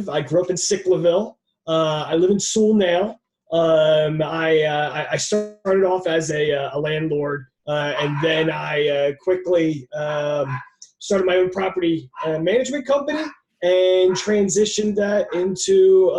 I grew up in Sicklerville. I live in Sewell now. I started off as a landlord, and then I quickly started my own property management company and transitioned that into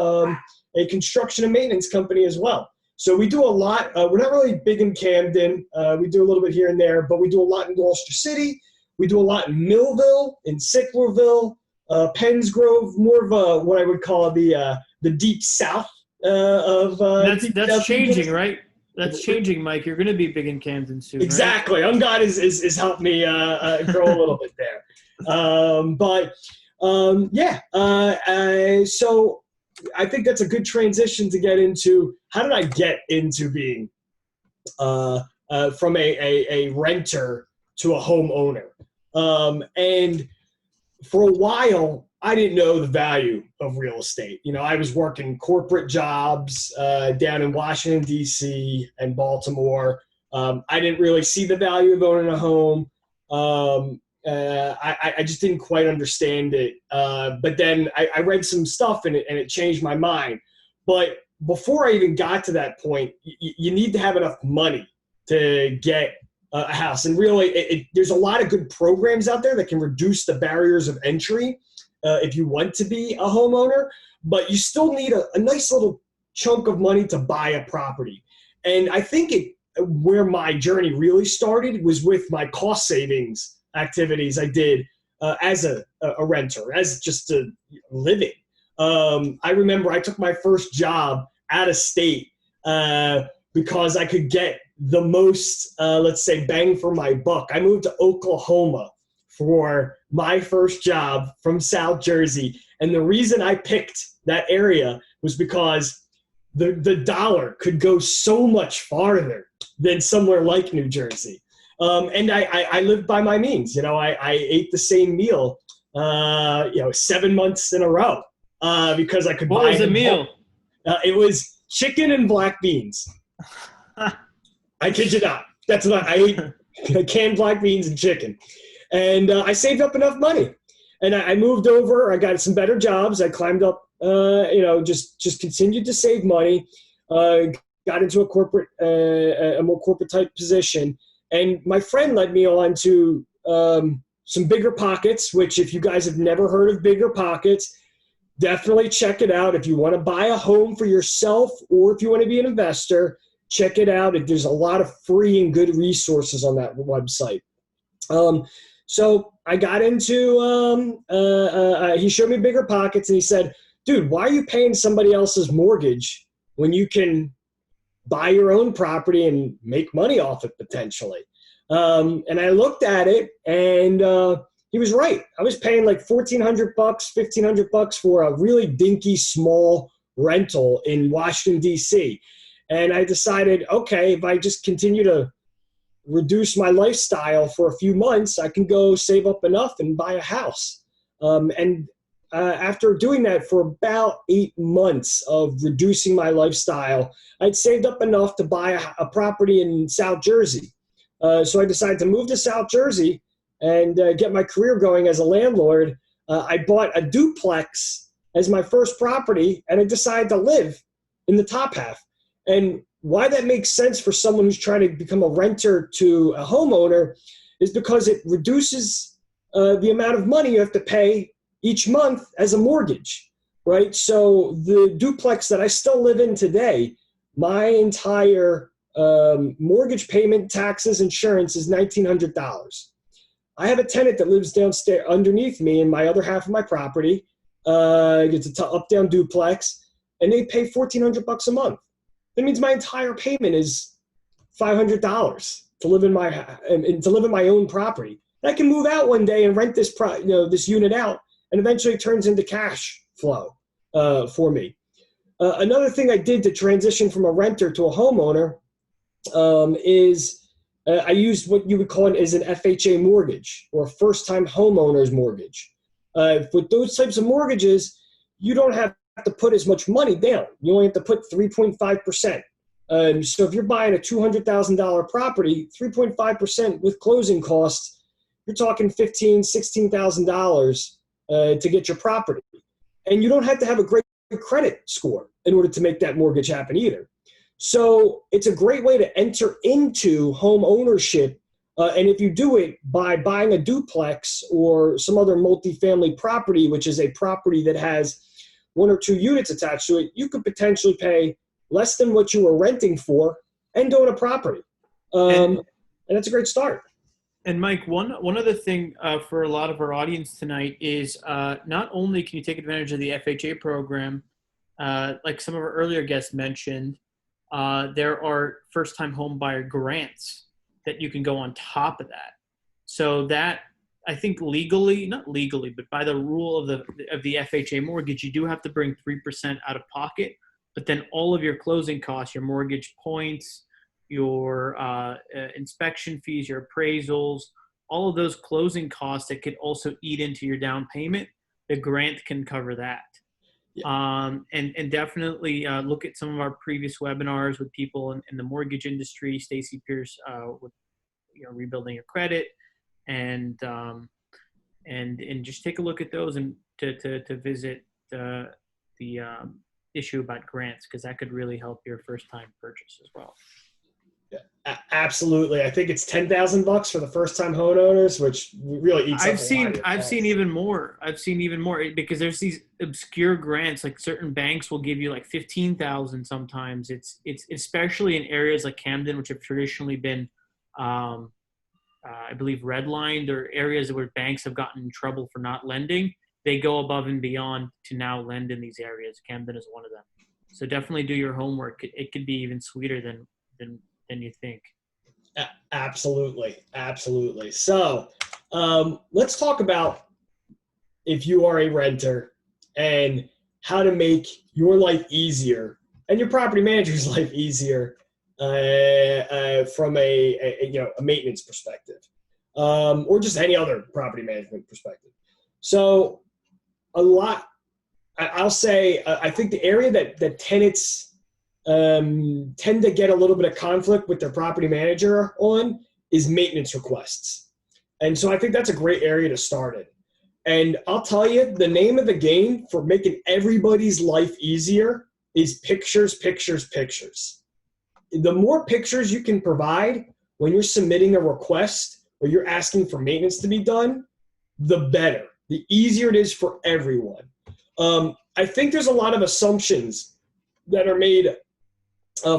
a construction and maintenance company as well. So we do a lot. We're not really big in Camden. We do a little bit here and there, but we do a lot in Gloucester City. We do a lot in Millville, in Sicklerville, Pennsgrove, more of what I would call the deep south of. That's changing, right? That's changing, Mike. You're going to be big in Camden soon, exactly. Right? God has helped me grow a little bit there. So I think that's a good transition to get into. How did I get into being from a renter to a homeowner? And for a while, I didn't know the value of real estate. You know, I was working corporate jobs down in Washington, D.C. and Baltimore. I didn't really see the value of owning a home. I just didn't quite understand it. But then I read some stuff and it changed my mind. But before I even got to that point, you need to have enough money to get a house. And really, there's a lot of good programs out there that can reduce the barriers of entry if you want to be a homeowner. But you still need a nice little chunk of money to buy a property. And I think where my journey really started was with my cost savings activities I did as a renter, as just a living. I remember I took my first job out of state because I could get the most, let's say, bang for my buck. I moved to Oklahoma for my first job from South Jersey. And the reason I picked that area was because the dollar could go so much farther than somewhere like New Jersey. And I lived by my means. You know, I ate the same meal, 7 months in a row because I could buy. What was the meal? It was chicken and black beans. I kid you not. That's what I ate canned black beans and chicken. And I saved up enough money. And I moved over. I got some better jobs. I climbed up, just continued to save money, got into a more corporate type position. And my friend led me on to some Bigger Pockets, which if you guys have never heard of Bigger Pockets, definitely check it out. If you want to buy a home for yourself or if you want to be an investor, check it out. There's a lot of free and good resources on that website. So I got into, he showed me Bigger Pockets and he said, dude, why are you paying somebody else's mortgage when you can buy your own property and make money off it potentially? And I looked at it and he was right. I was paying like $1,400, $1,500 for a really dinky small rental in Washington, D.C. And I decided, okay, if I just continue to reduce my lifestyle for a few months, I can go save up enough and buy a house. After doing that for about 8 months of reducing my lifestyle, I'd saved up enough to buy a property in South Jersey. So I decided to move to South Jersey and get my career going as a landlord. I bought a duplex as my first property, and I decided to live in the top half. And why that makes sense for someone who's trying to become a renter to a homeowner is because it reduces the amount of money you have to pay each month as a mortgage, right? So the duplex that I still live in today, my entire mortgage payment, taxes, insurance is $1,900. I have a tenant that lives downstairs underneath me in my other half of my property. It's a up-down duplex, and they pay $1,400 a month. That means my entire payment is $500 to live in my own property. And I can move out one day and rent this unit out, and eventually it turns into cash flow for me. Another thing I did to transition from a renter to a homeowner is I used what you would call it as an FHA mortgage or a first-time homeowner's mortgage. With those types of mortgages, you don't have to put as much money down. You only have to put 3.5%. So if you're buying a $200,000 property, 3.5% with closing costs, you're talking $15,000, $16,000 to get your property. And you don't have to have a great credit score in order to make that mortgage happen either. So it's a great way to enter into home ownership. And if you do it by buying a duplex or some other multifamily property, which is a property that has 1 or 2 units attached to it, you could potentially pay less than what you were renting for and own a property. And that's a great start. And Mike, one other thing for a lot of our audience tonight is not only can you take advantage of the FHA program, like some of our earlier guests mentioned, there are first-time home buyer grants that you can go on top of that. So that, I think legally, not legally, but by the rule of the FHA mortgage, you do have to bring 3% out of pocket, but then all of your closing costs, your mortgage points, your inspection fees, your appraisals, all of those closing costs that could also eat into your down payment, the grant can cover that. Yeah. And definitely look at some of our previous webinars with people in the mortgage industry, Stacy Pierce with rebuilding your credit, and just take a look at those and to visit the issue about grants, because that could really help your first time purchase as well. Yeah, absolutely. I think it's $10,000 for the first time homeowners, which really eats. I've seen even more. I've seen even more because there's these obscure grants, like certain banks will give you like 15,000 sometimes. It's especially in areas like Camden, which have traditionally been I believe redlined, or areas where banks have gotten in trouble for not lending. They go above and beyond to now lend in these areas. Camden is one of them. So definitely do your homework. It could be even sweeter than you think. Absolutely. Absolutely. So let's talk about, if you are a renter, and how to make your life easier and your property manager's life easier from a maintenance perspective, or just any other property management perspective. So I'll say, I think the area that tenants tend to get a little bit of conflict with their property manager on is maintenance requests. And so I think that's a great area to start in. And I'll tell you, the name of the game for making everybody's life easier is pictures, pictures, pictures. The more pictures you can provide when you're submitting a request or you're asking for maintenance to be done, the better. The easier it is for everyone. I think there's a lot of assumptions that are made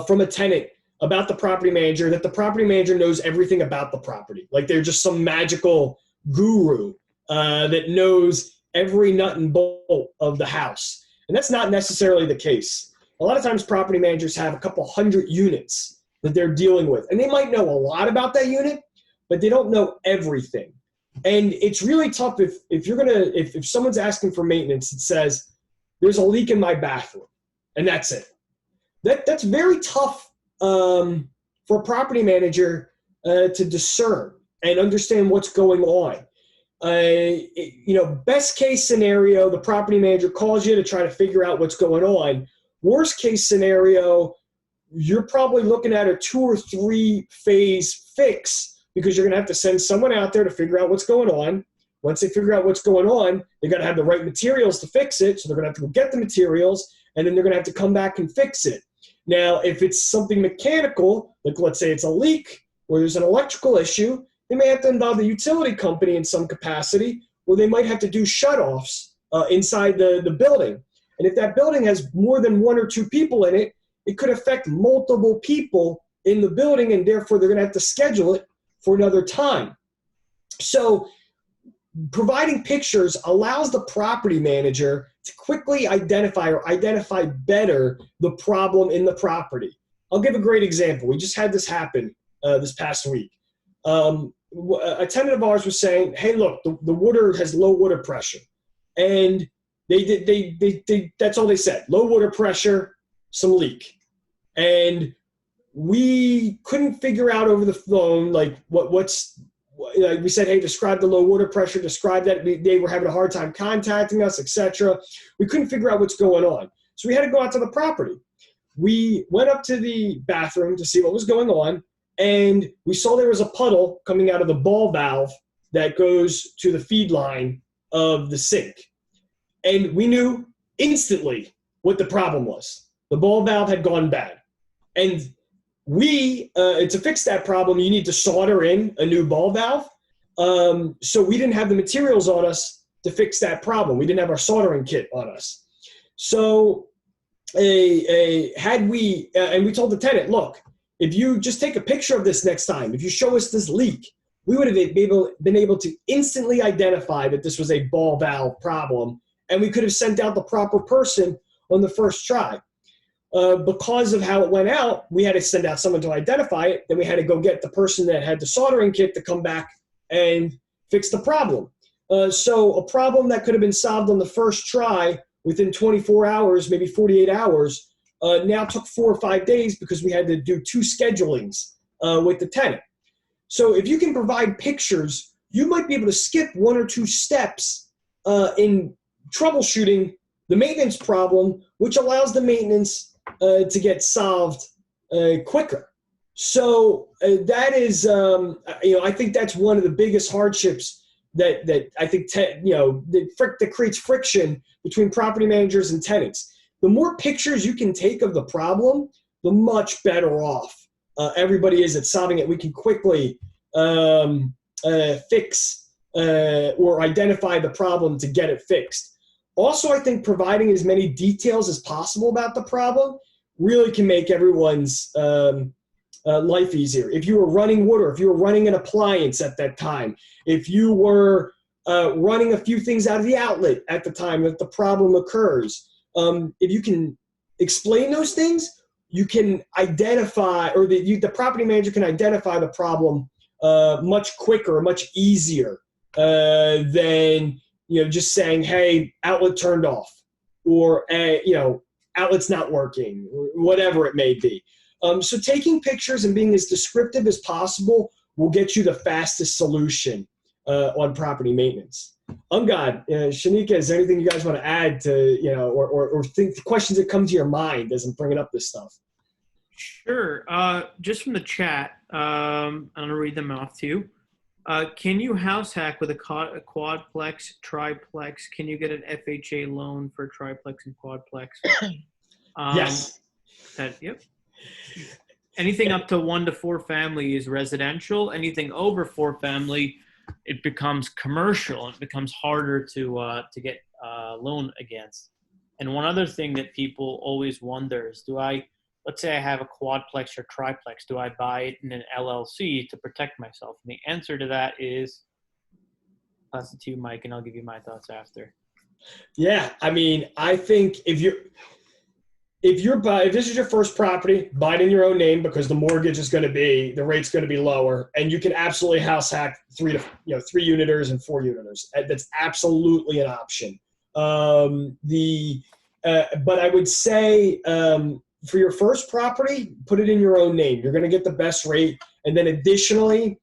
from a tenant about the property manager, that the property manager knows everything about the property. Like they're just some magical guru that knows every nut and bolt of the house. And that's not necessarily the case. A lot of times property managers have a couple hundred units that they're dealing with. And they might know a lot about that unit, but they don't know everything. And it's really tough if someone's asking for maintenance, it says, there's a leak in my bathroom, and that's it. That's very tough for a property manager to discern and understand what's going on. Best case scenario, the property manager calls you to try to figure out what's going on. Worst case scenario, you're probably looking at a 2 or 3 phase fix, because you're going to have to send someone out there to figure out what's going on. Once they figure out what's going on, they got to have the right materials to fix it. So they're going to have to go get the materials, and then they're going to have to come back and fix it. Now, if it's something mechanical, like let's say it's a leak or there's an electrical issue, they may have to involve the utility company in some capacity, or they might have to do shutoffs inside the building. And if that building has more than 1 or 2 people in it, it could affect multiple people in the building, and therefore they're going to have to schedule it for another time. So providing pictures allows the property manager to quickly identify better the problem in the property. I'll give a great example. We just had this happen this past week. A tenant of ours was saying, hey, look, the water has low water pressure. And that's all they said. Low water pressure, some leak. And we couldn't figure out over the phone, like we said, hey, describe the low water pressure, describe that. They were having a hard time contacting us, etc. We couldn't figure out what's going on. So we had to go out to the property. We went up to the bathroom to see what was going on, and we saw there was a puddle coming out of the ball valve that goes to the feed line of the sink. And we knew instantly what the problem was. The ball valve had gone bad. And to fix that problem, you need to solder in a new ball valve. So we didn't have the materials on us to fix that problem. We didn't have our soldering kit on us. So and we told the tenant, look, if you just take a picture of this next time, if you show us this leak, we would have been able to instantly identify that this was a ball valve problem, and we could have sent out the proper person on the first try. Because of how it went out, we had to send out someone to identify it. Then we had to go get the person that had the soldering kit to come back and fix the problem. So a problem that could have been solved on the first try within 24 hours, maybe 48 hours, now took 4 or 5 days because we had to do 2 schedulings with the tenant. So if you can provide pictures, you might be able to skip 1 or 2 steps in troubleshooting the maintenance problem, which allows the maintenance to get solved quicker. So that is, I think that's one of the biggest hardships that I think, that creates friction between property managers and tenants. The more pictures you can take of the problem, the much better off everybody is at solving it. We can quickly fix or identify the problem to get it fixed. Also, I think providing as many details as possible about the problem really can make everyone's life easier. If you were running water, if you were running an appliance at that time, if you were running a few things out of the outlet at the time that the problem occurs, if you can explain those things, you can identify, or the property manager can identify the problem much quicker, much easier than just saying, hey, outlet turned off, or outlet's not working, or whatever it may be. So taking pictures and being as descriptive as possible will get you the fastest solution on property maintenance. God, Shanika, is there anything you guys want to add to, or think the questions that come to your mind as I'm bringing up this stuff? Sure. Just from the chat, I'm going to read them off to you. Can you house hack with a quadplex, triplex? Can you get an FHA loan for triplex and quadplex? Yes. Yep. Anything up to 1 to 4 family is residential. Anything over 4 family, it becomes commercial. It becomes harder to get a loan against. And one other thing that people always wonder is, let's say I have a quadplex or triplex, do I buy it in an LLC to protect myself? And the answer to that is, pass it to you, Mike, and I'll give you my thoughts after. Yeah, I think if this is your first property, buy it in your own name, because the mortgage is the rate's going to be lower, and you can absolutely house hack 3 uniters and 4 uniters. That's absolutely an option. But I would say, for your first property, put it in your own name. You're going to get the best rate. And then additionally,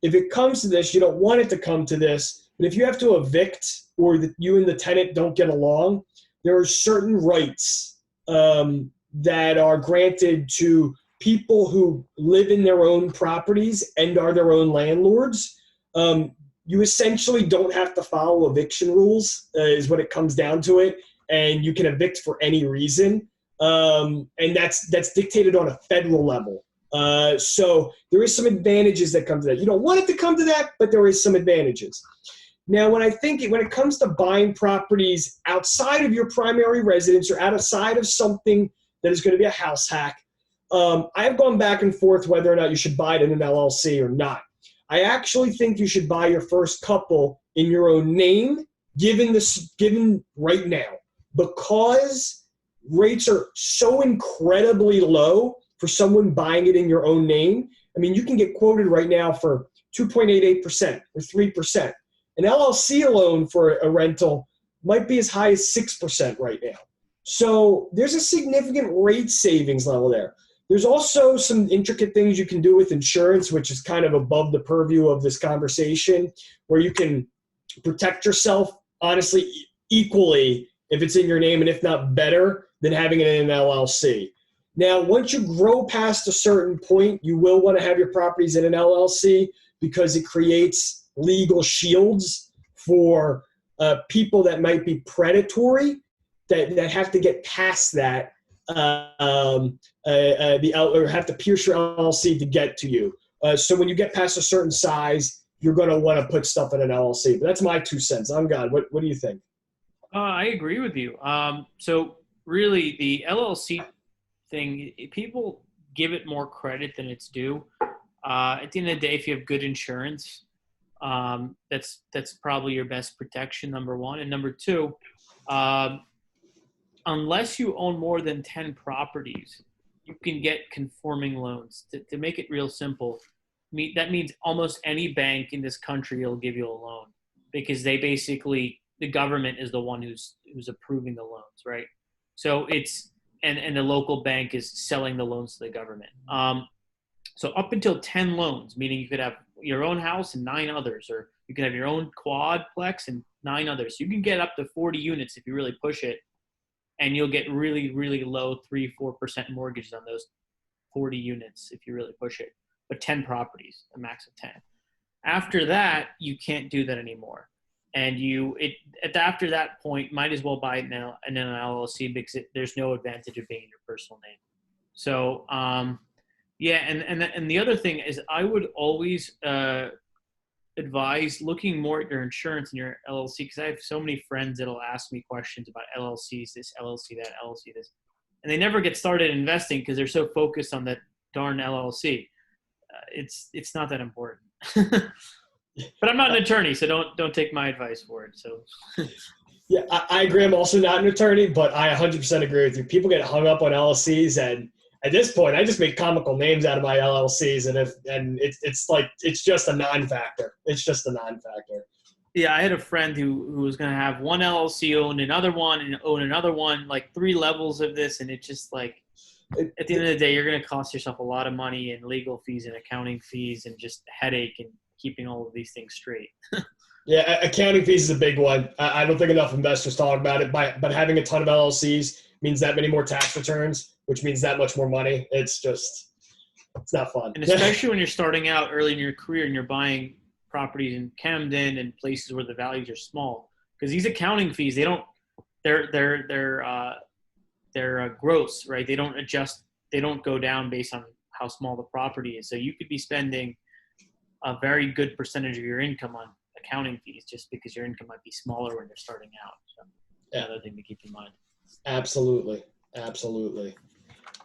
if it comes to this, you don't want it to come to this, but if you have to evict, or you and the tenant don't get along, there are certain rights that are granted to people who live in their own properties and are their own landlords. You essentially don't have to follow eviction rules, is what it comes down to it. And you can evict for any reason. And that's dictated on a federal level. So there is some advantages that come to that. You don't want it to come to that, but there is some advantages. Now, when it comes to buying properties outside of your primary residence or outside of something that is going to be a house hack, I have gone back and forth whether or not you should buy it in an LLC or not. I actually think you should buy your first couple in your own name, given right now, because rates are so incredibly low for someone buying it in your own name. You can get quoted right now for 2.88% or 3%. An LLC loan for a rental might be as high as 6% right now. So there's a significant rate savings level there. There's also some intricate things you can do with insurance, which is kind of above the purview of this conversation, where you can protect yourself, honestly, equally if it's in your name, and if not better than having it in an LLC. Now, once you grow past a certain point, you will want to have your properties in an LLC, because it creates legal shields for people that might be predatory, that have to get past that, or have to pierce your LLC to get to you. So when you get past a certain size, you're going to want to put stuff in an LLC. But that's my 2 cents. I'm God. What do you think? I agree with you. So really, the LLC thing, people give it more credit than it's due. At the end of the day, if you have good insurance, that's probably your best protection, number one. And number two, unless you own more than 10 properties, you can get conforming loans. To make it real simple, that means almost any bank in this country will give you a loan, because they basically, the government is the one who's approving the loans, right? So and the local bank is selling the loans to the government. So up until 10 loans, meaning you could have your own house and 9 others, or you can have your own quadplex and 9 others. You can get up to 40 units if you really push it, and you'll get really, really low 3-4% mortgages on those 40 units if you really push it. But 10 properties, a max of 10. After that, you can't do that anymore. And after that point, might as well buy it now and then an LLC, because there's no advantage of being in your personal name. So, yeah, and the other thing is, I would always advise looking more at your insurance and your LLC, because I have so many friends that'll ask me questions about LLCs, this LLC, that LLC, this, and they never get started investing because they're so focused on that darn LLC. It's not that important. But I'm not an attorney, so don't take my advice for it. So, yeah, I agree. I'm also not an attorney, but I 100% agree with you. People get hung up on LLCs, and at this point, I just make comical names out of my LLCs, and it's just a non-factor. It's just a non-factor. Yeah, I had a friend who was going to have one LLC own another one and own another one, like 3 levels of this, and it's just like, at the end of the day, you're going to cost yourself a lot of money in legal fees and accounting fees and just headache and keeping all of these things straight. Yeah, accounting fees is a big one. I don't think enough investors talk about it, but having a ton of LLCs means that many more tax returns, which means that much more money. It's not fun. And especially when you're starting out early in your career and you're buying properties in Camden and places where the values are small, because these accounting fees, they're gross, right? They don't adjust. They don't go down based on how small the property is. So you could be spending a very good percentage of your income on accounting fees just because your income might be smaller when you're starting out. So yeah. Another thing to keep in mind. Absolutely.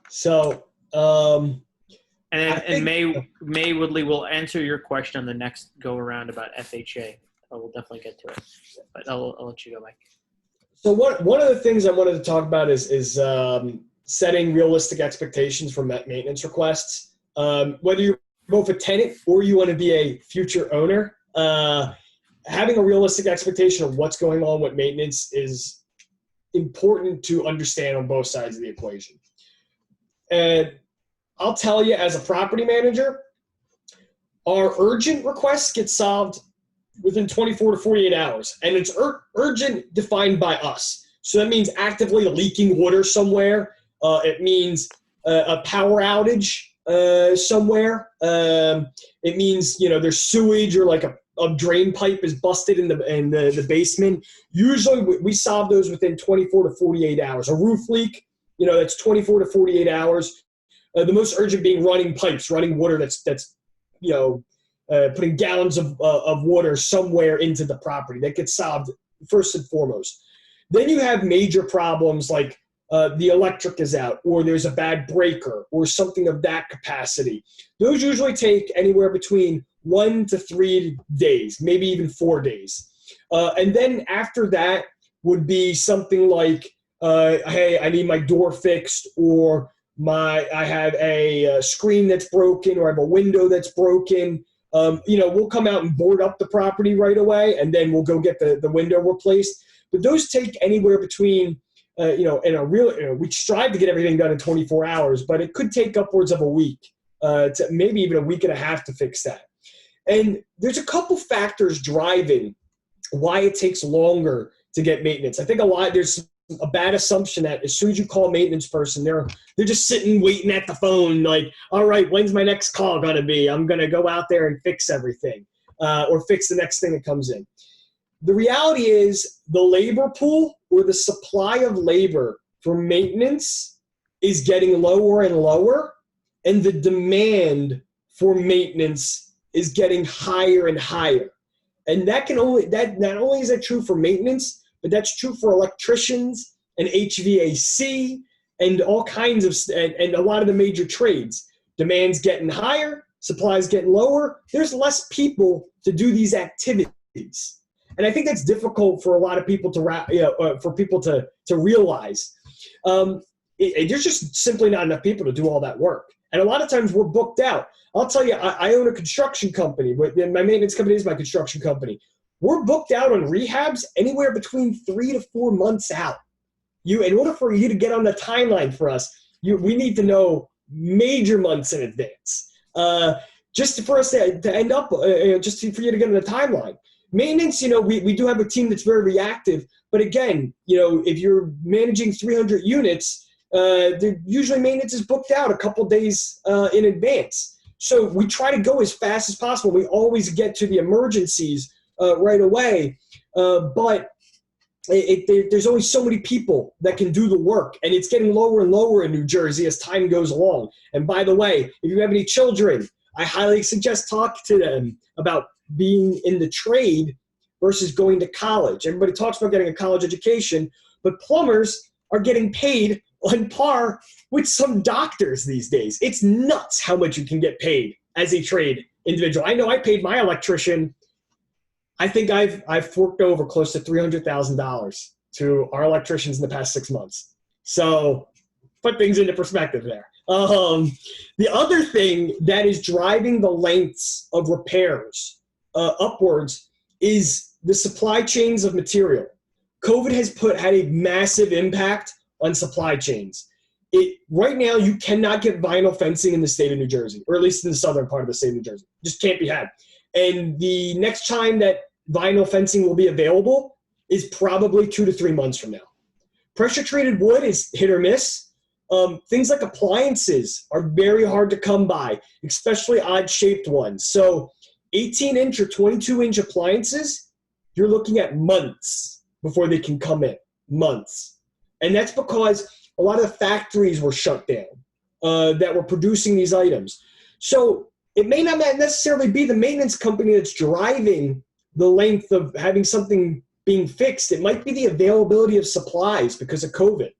So, and May Woodley will answer your question on the next go around about FHA. We'll definitely get to it, but I'll let you go, Mike. So one of the things I wanted to talk about is setting realistic expectations for maintenance requests. Whether you're both a tenant or you want to be a future owner, having a realistic expectation of what's going on with maintenance is important to understand on both sides of the equation. And I'll tell you, as a property manager, our urgent requests get solved within 24 to 48 hours. And it's urgent defined by us. So that means actively leaking water somewhere. It means a power outage somewhere. It means, there's sewage, or like a drain pipe is busted in the basement. Usually we solve those within 24 to 48 hours. A roof leak, that's 24 to 48 hours. The most urgent being running pipes, running water that's putting gallons of water somewhere into the property. That gets solved first and foremost. Then you have major problems like the electric is out, or there's a bad breaker, or something of that capacity. Those usually take anywhere between 1 to 3 days, maybe even 4 days. And then after that would be something like, hey, I need my door fixed, or I have a screen that's broken, or I have a window that's broken. We'll come out and board up the property right away, and then we'll go get the window replaced. But those take anywhere between, we strive to get everything done in 24 hours, but it could take upwards of a week, to maybe even a week and a half to fix that. And there's a couple factors driving why it takes longer to get maintenance. I think there's a bad assumption that as soon as you call a maintenance person, they're just sitting waiting at the phone like, all right, when's my next call going to be? I'm going to go out there and fix everything, or fix the next thing that comes in. The reality is the labor pool where the supply of labor for maintenance is getting lower and lower, and the demand for maintenance is getting higher and higher. And that not only is that true for maintenance, but that's true for electricians and HVAC and all kinds of, and a lot of the major trades. Demand's getting higher, supply's getting lower. There's less people to do these activities. And I think that's difficult for a lot of people to realize. There's just simply not enough people to do all that work. And a lot of times we're booked out. I'll tell you, I own a construction company. My maintenance company is my construction company. We're booked out on rehabs anywhere between 3 to 4 months out. In order for you to get on the timeline for us, we need to know major months in advance. Just for us to end up, for you to get on the timeline. Maintenance, we do have a team that's very reactive. But again, if you're managing 300 units, usually maintenance is booked out a couple days in advance. So we try to go as fast as possible. We always get to the emergencies right away. But there's only so many people that can do the work, and it's getting lower and lower in New Jersey as time goes along. And by the way, if you have any children, I highly suggest talk to them about being in the trade versus going to college. Everybody talks about getting a college education, but plumbers are getting paid on par with some doctors these days. It's nuts how much you can get paid as a trade individual. I know I paid my electrician, I think I've forked over close to $300,000 to our electricians in the past 6 months. So put things into perspective there. The other thing that is driving the lengths of repairs upwards is the supply chains of material. COVID has had a massive impact on supply chains. Right now, you cannot get vinyl fencing in the state of New Jersey, or at least in the southern part of the state of New Jersey. Just can't be had. And the next time that vinyl fencing will be available is probably 2 to 3 months from now. Pressure treated wood is hit or miss. Things like appliances are very hard to come by, especially odd shaped ones. So 18-inch or 22-inch appliances, you're looking at months before they can come in. Months. And that's because a lot of the factories were shut down that were producing these items. So it may not necessarily be the maintenance company that's driving the length of having something being fixed. It might be the availability of supplies because of COVID.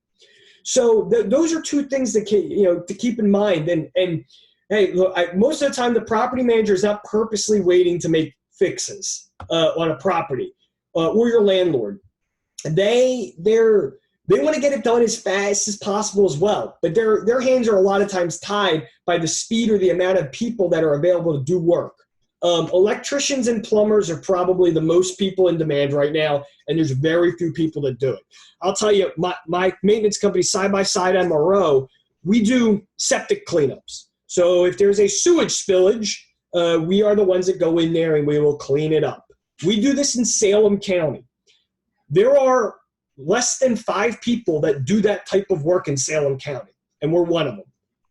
So those are two things that to keep in mind. And hey, look, most of the time the property manager is not purposely waiting to make fixes on a property or your landlord. They want to get it done as fast as possible as well, but their hands are a lot of times tied by the speed or the amount of people that are available to do work. Electricians and plumbers are probably the most people in demand right now, and there's very few people that do it. I'll tell you, my maintenance company, Side by Side MRO, we do septic cleanups. So if there's a sewage spillage, we are the ones that go in there and we will clean it up. We do this in Salem County. There are less than 5 people that do that type of work in Salem County, and we're one of them.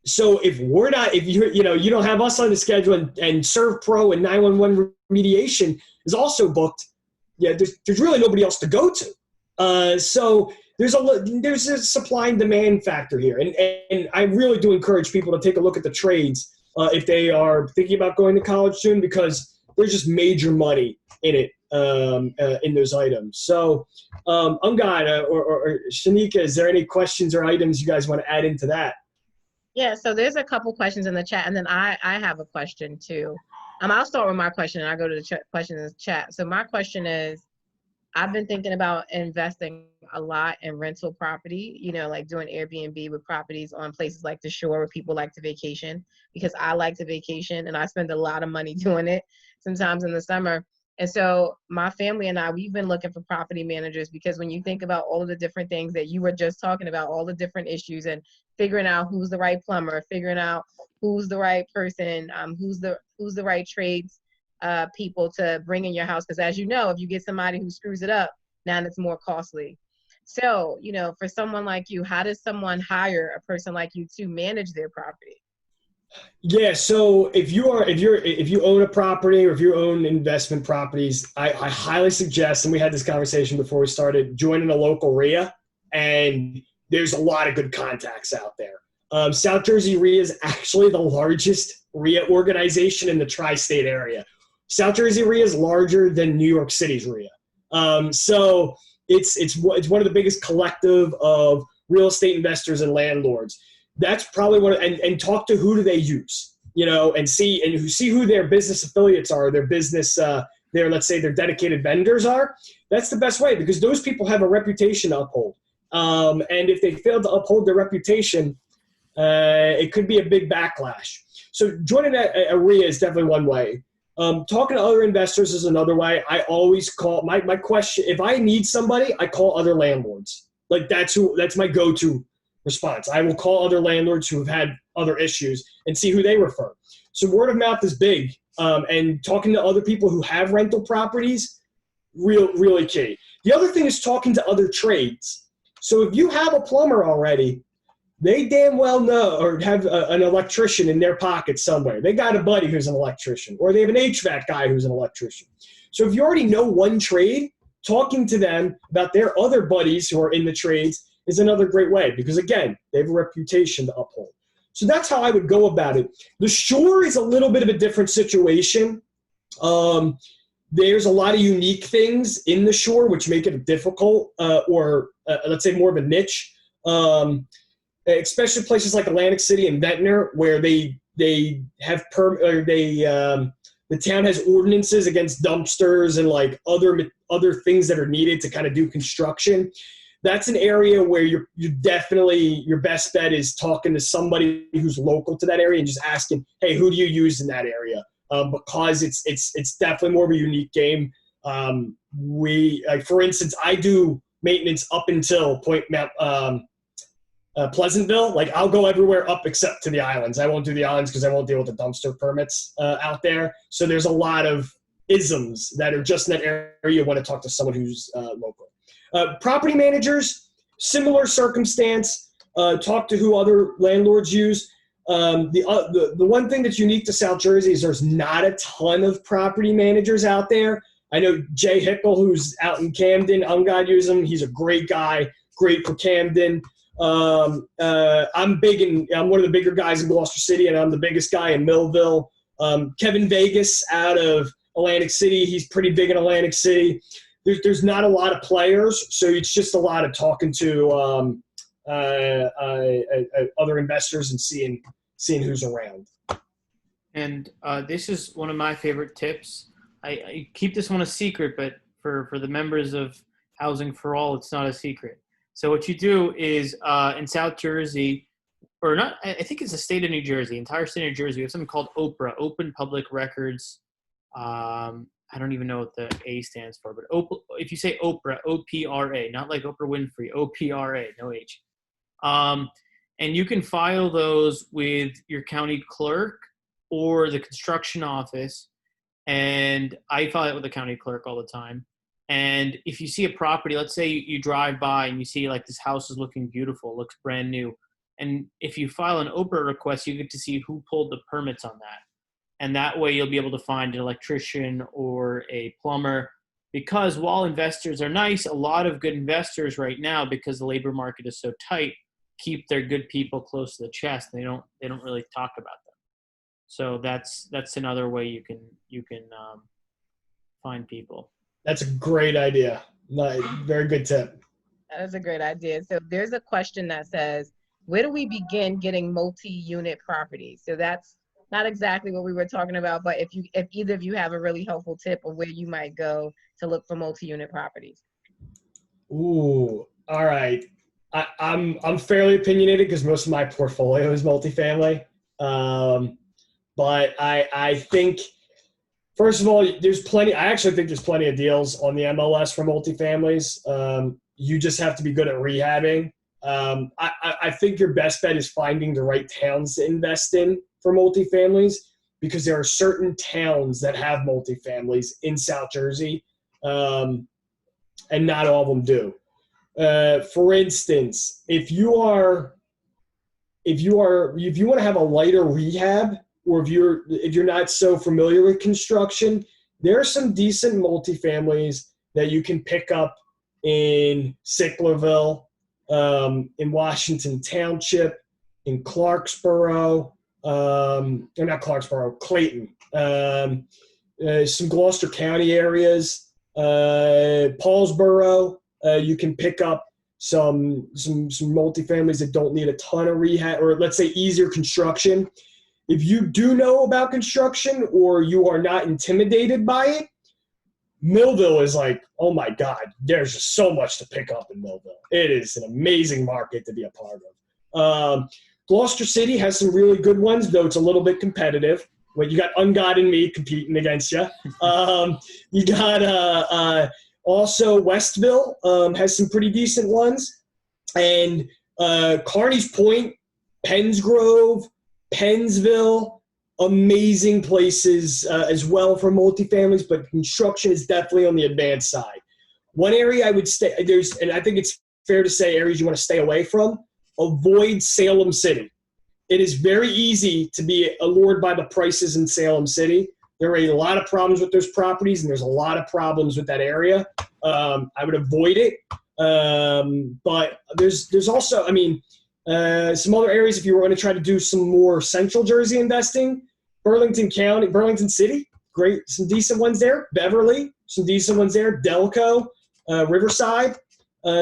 So if you don't have us on the schedule and ServPro and 911 remediation is also booked, there's really nobody else to go to. So there's a supply and demand factor here, and I really do encourage people to take a look at the trades if they are thinking about going to college soon, because there's just major money in it. In those items. So Umgad or Shanika, is there any questions or items you guys want to add into that? Yeah, so there's a couple questions in the chat, and then I have a question too. I'll start with my question and I'll go to the questions in the chat. So my question is, I've been thinking about investing a lot in rental property, like doing Airbnb with properties on places like the shore where people like to vacation, because I like to vacation and I spend a lot of money doing it sometimes in the summer. And so my family and I, we've been looking for property managers, because when you think about all of the different things that you were just talking about, all the different issues and figuring out who's the right plumber, figuring out who's the right person, who's the right trades people to bring in your house. Because as you know, if you get somebody who screws it up, now it's more costly. So, for someone like you, how does someone hire a person like you to manage their property? Yeah, so if you own a property or if you own investment properties, I highly suggest, and we had this conversation before we started, joining a local RIA, and there's a lot of good contacts out there. South Jersey RIA is actually the largest RIA organization in the tri-state area. South Jersey RIA is larger than New York City's RIA. So it's one of the biggest collective of real estate investors and landlords. That's probably what, and talk to who do they use, and see who their business affiliates are, their business, let's say their dedicated vendors are. That's the best way, because those people have a reputation to uphold. And if they fail to uphold their reputation, it could be a big backlash. So joining a RIA is definitely one way. Talking to other investors is another way. I always call my question. If I need somebody, I call other landlords. Like that's my go-to response. I will call other landlords who have had other issues and see who they refer. So word of mouth is big. And talking to other people who have rental properties, really key. The other thing is talking to other trades. So if you have a plumber already, they damn well know, or have an electrician in their pocket somewhere. They got a buddy who's an electrician, or they have an HVAC guy who's an electrician. So if you already know one trade, talking to them about their other buddies who are in the trades is another great way, because again, they have a reputation to uphold. So that's how I would go about it. The shore is a little bit of a different situation. There's a lot of unique things in the shore which make it difficult, or let's say more of a niche. Especially places like Atlantic City and Ventnor, where they have the town has ordinances against dumpsters and like other things that are needed to kind of do construction. That's an area where you definitely, your best bet is talking to somebody who's local to that area and just asking, hey, who do you use in that area? Because it's definitely more of a unique game. For instance, I do maintenance up until Pleasantville. Like I'll go everywhere up except to the islands. I won't do the islands because I won't deal with the dumpster permits out there. So there's a lot of isms that are just in that area. You want to talk to someone who's local. Property managers, similar circumstance. Talk to who other landlords use. The one thing that's unique to South Jersey is there's not a ton of property managers out there. I know Jay Hickle, who's out in Camden. God use him. He's a great guy. Great for Camden. I'm one of the bigger guys in Gloucester City, and I'm the biggest guy in Millville. Kevin Vegas out of Atlantic City. He's pretty big in Atlantic City. There's not a lot of players, so it's just a lot of talking to other investors and seeing who's around. And this is one of my favorite tips. I keep this one a secret, but for the members of Housing for All, it's not a secret. So what you do is in South Jersey, or not, I think it's the state of New Jersey, entire state of New Jersey, we have something called OPRA, Open Public Records. I don't even know what the A stands for, but if you say Oprah, O-P-R-A, not like Oprah Winfrey, O-P-R-A, no H. And you can file those with your county clerk or the construction office. And I file it with the county clerk all the time. And if you see a property, let's say you drive by and you see like this house is looking beautiful, looks brand new. And if you file an Oprah request, you get to see who pulled the permits on that. And that way you'll be able to find an electrician or a plumber, because while investors are nice, a lot of good investors right now, because the labor market is so tight, keep their good people close to the chest. They don't really talk about them. So that's another way you can find people. That's a great idea. Very good tip. That is a great idea. So there's a question that says, where do we begin getting multi-unit properties? So that's not exactly what we were talking about, but if either of you have a really helpful tip of where you might go to look for multi-unit properties. Ooh, all right. I'm fairly opinionated because most of my portfolio is multifamily. But I think, first of all, I actually think there's plenty of deals on the MLS for multifamilies. You just have to be good at rehabbing. I think your best bet is finding the right towns to invest in for multifamilies, because there are certain towns that have multifamilies in South Jersey, and not all of them do. For instance, if you are if you want to have a lighter rehab, or if you're not so familiar with construction, there are some decent multifamilies that you can pick up in Sicklerville, in Washington Township, in Clarksboro, or not Clarksboro, Clayton, some Gloucester County areas, Paulsboro. You can pick up some multifamilies that don't need a ton of rehab, or let's say easier construction. If you do know about construction or you are not intimidated by it, Millville is like, oh my God, there's just so much to pick up in Millville. It is an amazing market to be a part of. Gloucester City has some really good ones, though it's a little bit competitive. When you got Ungod and me competing against you. You got also Westville has some pretty decent ones. And Carney's Point, Pennsgrove, Pennsville, amazing places as well for multifamilies, but construction is definitely on the advanced side. One area I would stay, and I think it's fair to say areas you want to stay away from, avoid Salem City. It is very easy to be allured by the prices in Salem City. There are a lot of problems with those properties, and there's a lot of problems with that area. I would avoid it. But there's also, some other areas if you were going to try to do some more central Jersey investing. Burlington County, Burlington City, great, some decent ones there. Beverly, some decent ones there. Delco, Riverside,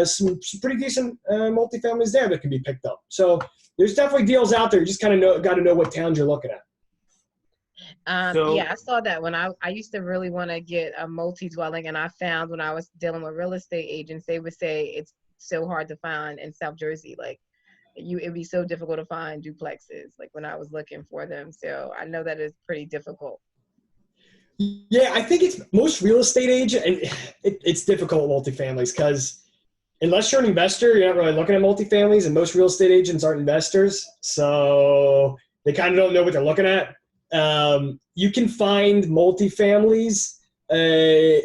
some pretty decent multifamilies there that can be picked up. So there's definitely deals out there. You just kind of got to know what towns you're looking at. Yeah, I saw that when I used to really want to get a multi-dwelling, and I found when I was dealing with real estate agents, they would say it's so hard to find in South Jersey. Like it'd be so difficult to find duplexes, like when I was looking for them. So I know that is pretty difficult. Yeah, I think it's most real estate agent, and it's difficult with multifamilies because unless you're an investor, you're not really looking at multifamilies, and most real estate agents aren't investors, so they kind of don't know what they're looking at. You can find multifamilies. I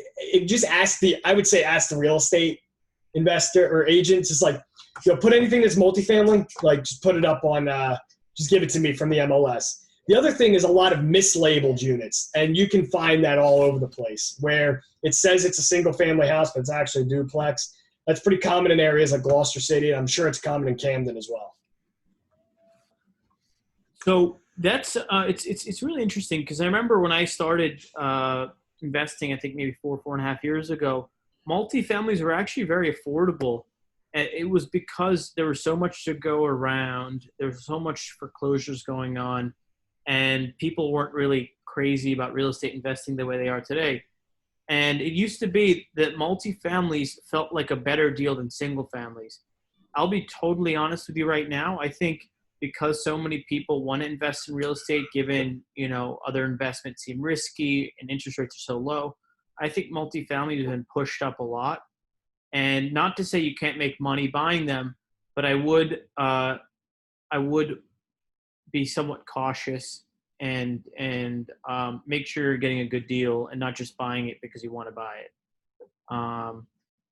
would say ask the real estate investor or agents. It's like, put anything that's multifamily, like just put it up on, just give it to me from the MLS. The other thing is a lot of mislabeled units, and you can find that all over the place where it says it's a single family house, but it's actually a duplex. That's pretty common in areas like Gloucester City, and I'm sure it's common in Camden as well. So that's it's really interesting because I remember when I started investing, I think maybe 4.5 years ago, multifamilies were actually very affordable. And it was because there was so much to go around. There was so much foreclosures going on, and people weren't really crazy about real estate investing the way they are today. And it used to be that multifamilies felt like a better deal than single families. I'll be totally honest with you right now. I think because so many people want to invest in real estate, given, other investments seem risky and interest rates are so low, I think multifamily has been pushed up a lot. And not to say you can't make money buying them, but I would be somewhat cautious and make sure you're getting a good deal and not just buying it because you want to buy it.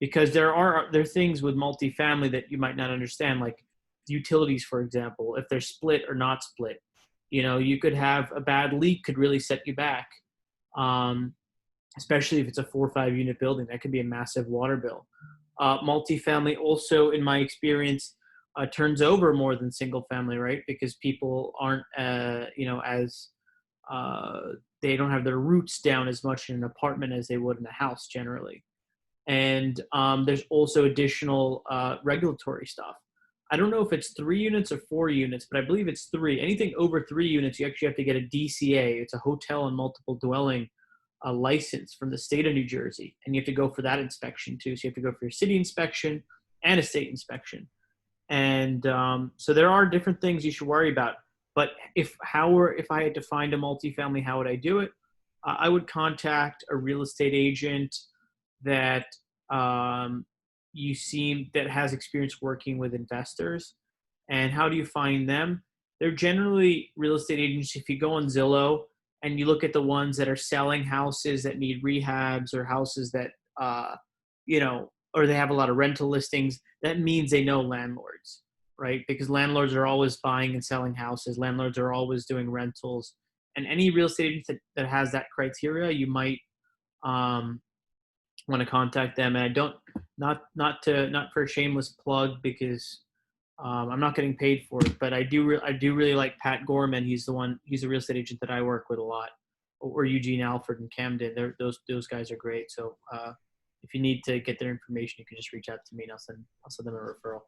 Because there are things with multifamily that you might not understand, like utilities, for example, if they're split or not split. You could have a bad leak could really set you back, especially if it's a 4 or 5 unit building. That could be a massive water bill. Multifamily also, in my experience, turns over more than single family, right? Because people aren't, they don't have their roots down as much in an apartment as they would in a house generally. And there's also additional regulatory stuff. I don't know if it's 3 units or 4 units, but I believe it's 3. Anything over 3 units, you actually have to get a DCA. It's a hotel and multiple dwelling license from the state of New Jersey. And you have to go for that inspection too. So you have to go for your city inspection and a state inspection. And so there are different things you should worry about. But if I had to find a multifamily, how would I do it? I would contact a real estate agent that that has experience working with investors. And how do you find them? They're generally real estate agents. If you go on Zillow and you look at the ones that are selling houses that need rehabs or houses that, or they have a lot of rental listings, that means they know landlords, right? Because landlords are always buying and selling houses. Landlords are always doing rentals. And any real estate agent that has that criteria, you might want to contact them. And I don't, not for a shameless plug, because I'm not getting paid for it, but I do really like Pat Gorman. He's a real estate agent that I work with a lot, or Eugene Alford and Camden. Those guys are great. So if you need to get their information, you can just reach out to me and I'll send them a referral.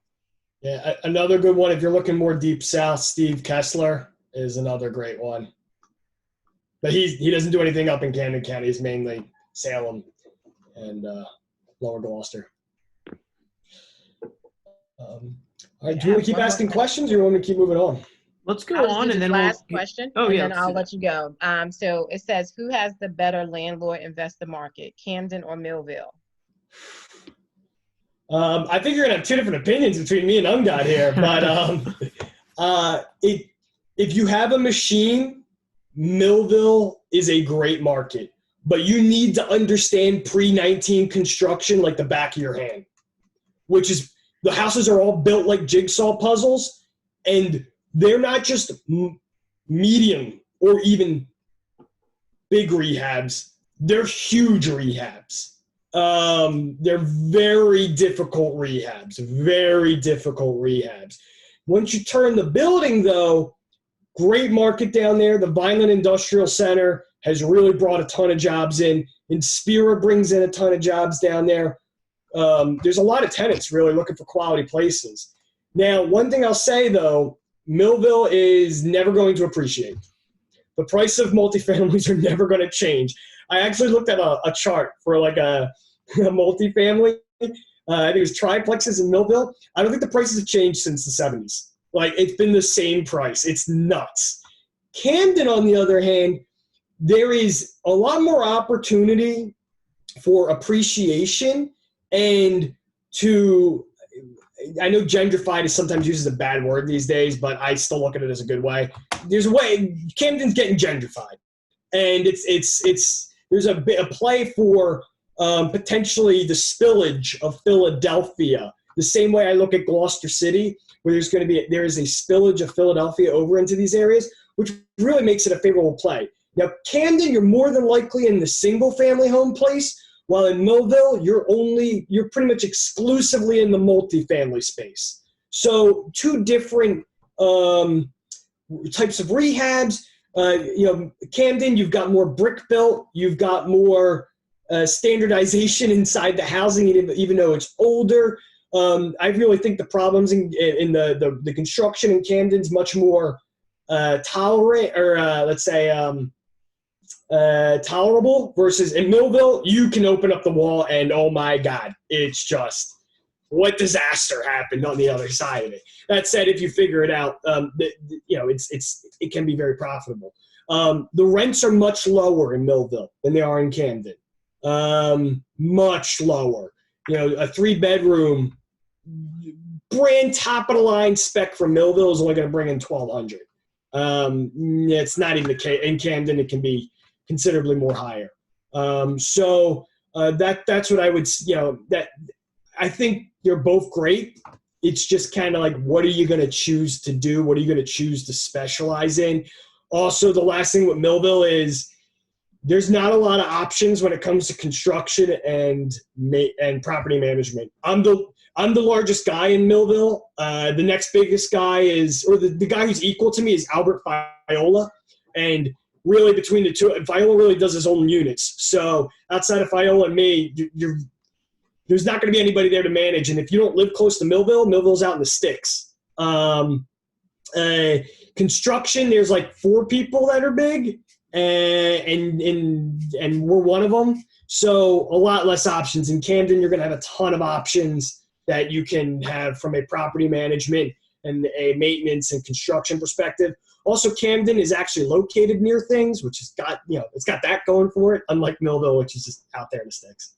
Yeah, another good one. If you're looking more deep south, Steve Kessler is another great one. But he doesn't do anything up in Camden County. He's mainly Salem and Lower Gloucester. All right, do you want to keep asking questions, or you want me to keep moving on? Let's go on, and then last question. Oh, yeah. And then I'll let you go. So it says, who has the better landlord investor market, Camden or Millville? I think you're gonna have two different opinions between me and Ungod here, but if you have a machine, Millville is a great market, but you need to understand pre-19 construction like the back of your hand, which is the houses are all built like jigsaw puzzles, and they're not just medium or even big rehabs. They're huge rehabs. They're very difficult rehabs, Once you turn the building, though, great market down there. The Vineland Industrial Center has really brought a ton of jobs in. Inspira brings in a ton of jobs down there. There's a lot of tenants really looking for quality places. Now, one thing I'll say, though, Millville is never going to appreciate. The price of multifamilies are never going to change. I actually looked at a chart for like a multifamily. I think it was triplexes in Millville. I don't think the prices have changed since the 70s. Like, it's been the same price. It's nuts. Camden, on the other hand, there is a lot more opportunity for appreciation and to – I know gentrified is sometimes used as a bad word these days, but I still look at it as a good way. There's a way – Camden's getting gentrified. And there's a play for potentially the spillage of Philadelphia. The same way I look at Gloucester City, where there is a spillage of Philadelphia over into these areas, which really makes it a favorable play. Now, Camden, you're more than likely in the single-family home place, while in Millville, you're pretty much exclusively in the multifamily space. So two different types of rehabs. Camden, you've got more brick built. You've got more standardization inside the housing, even though it's older. I really think the problems in the construction in Camden's much more tolerant, or let's say tolerable, versus in Millville, you can open up the wall and oh my God, it's just what disaster happened on the other side of it. That said, if you figure it out, it can be very profitable. The rents are much lower in Millville than they are in Camden. Much lower. A 3-bedroom brand top of the line spec from Millville is only going to bring in $1,200. It's not even the case in Camden. It can be considerably more higher. So that's what I would. That I think they're both great. It's just kind of like, what are you going to choose to do? What are you going to choose to specialize in? Also, the last thing with Millville is there's not a lot of options when it comes to construction and property management. I'm the largest guy in Millville. The next biggest guy is, or the guy who's equal to me is Albert Fiola. And really between the two, Fiola really does his own units. So outside of Fiola and me, there's not going to be anybody there to manage. And if you don't live close to Millville, Millville's out in the sticks. Construction, there's like 4 people that are big, and we're one of them. So a lot less options. In Camden, you're going to have a ton of options that you can have from a property management and a maintenance and construction perspective. Also, Camden is actually located near things, which has got, it's got that going for it, unlike Millville, which is just out there in the sticks.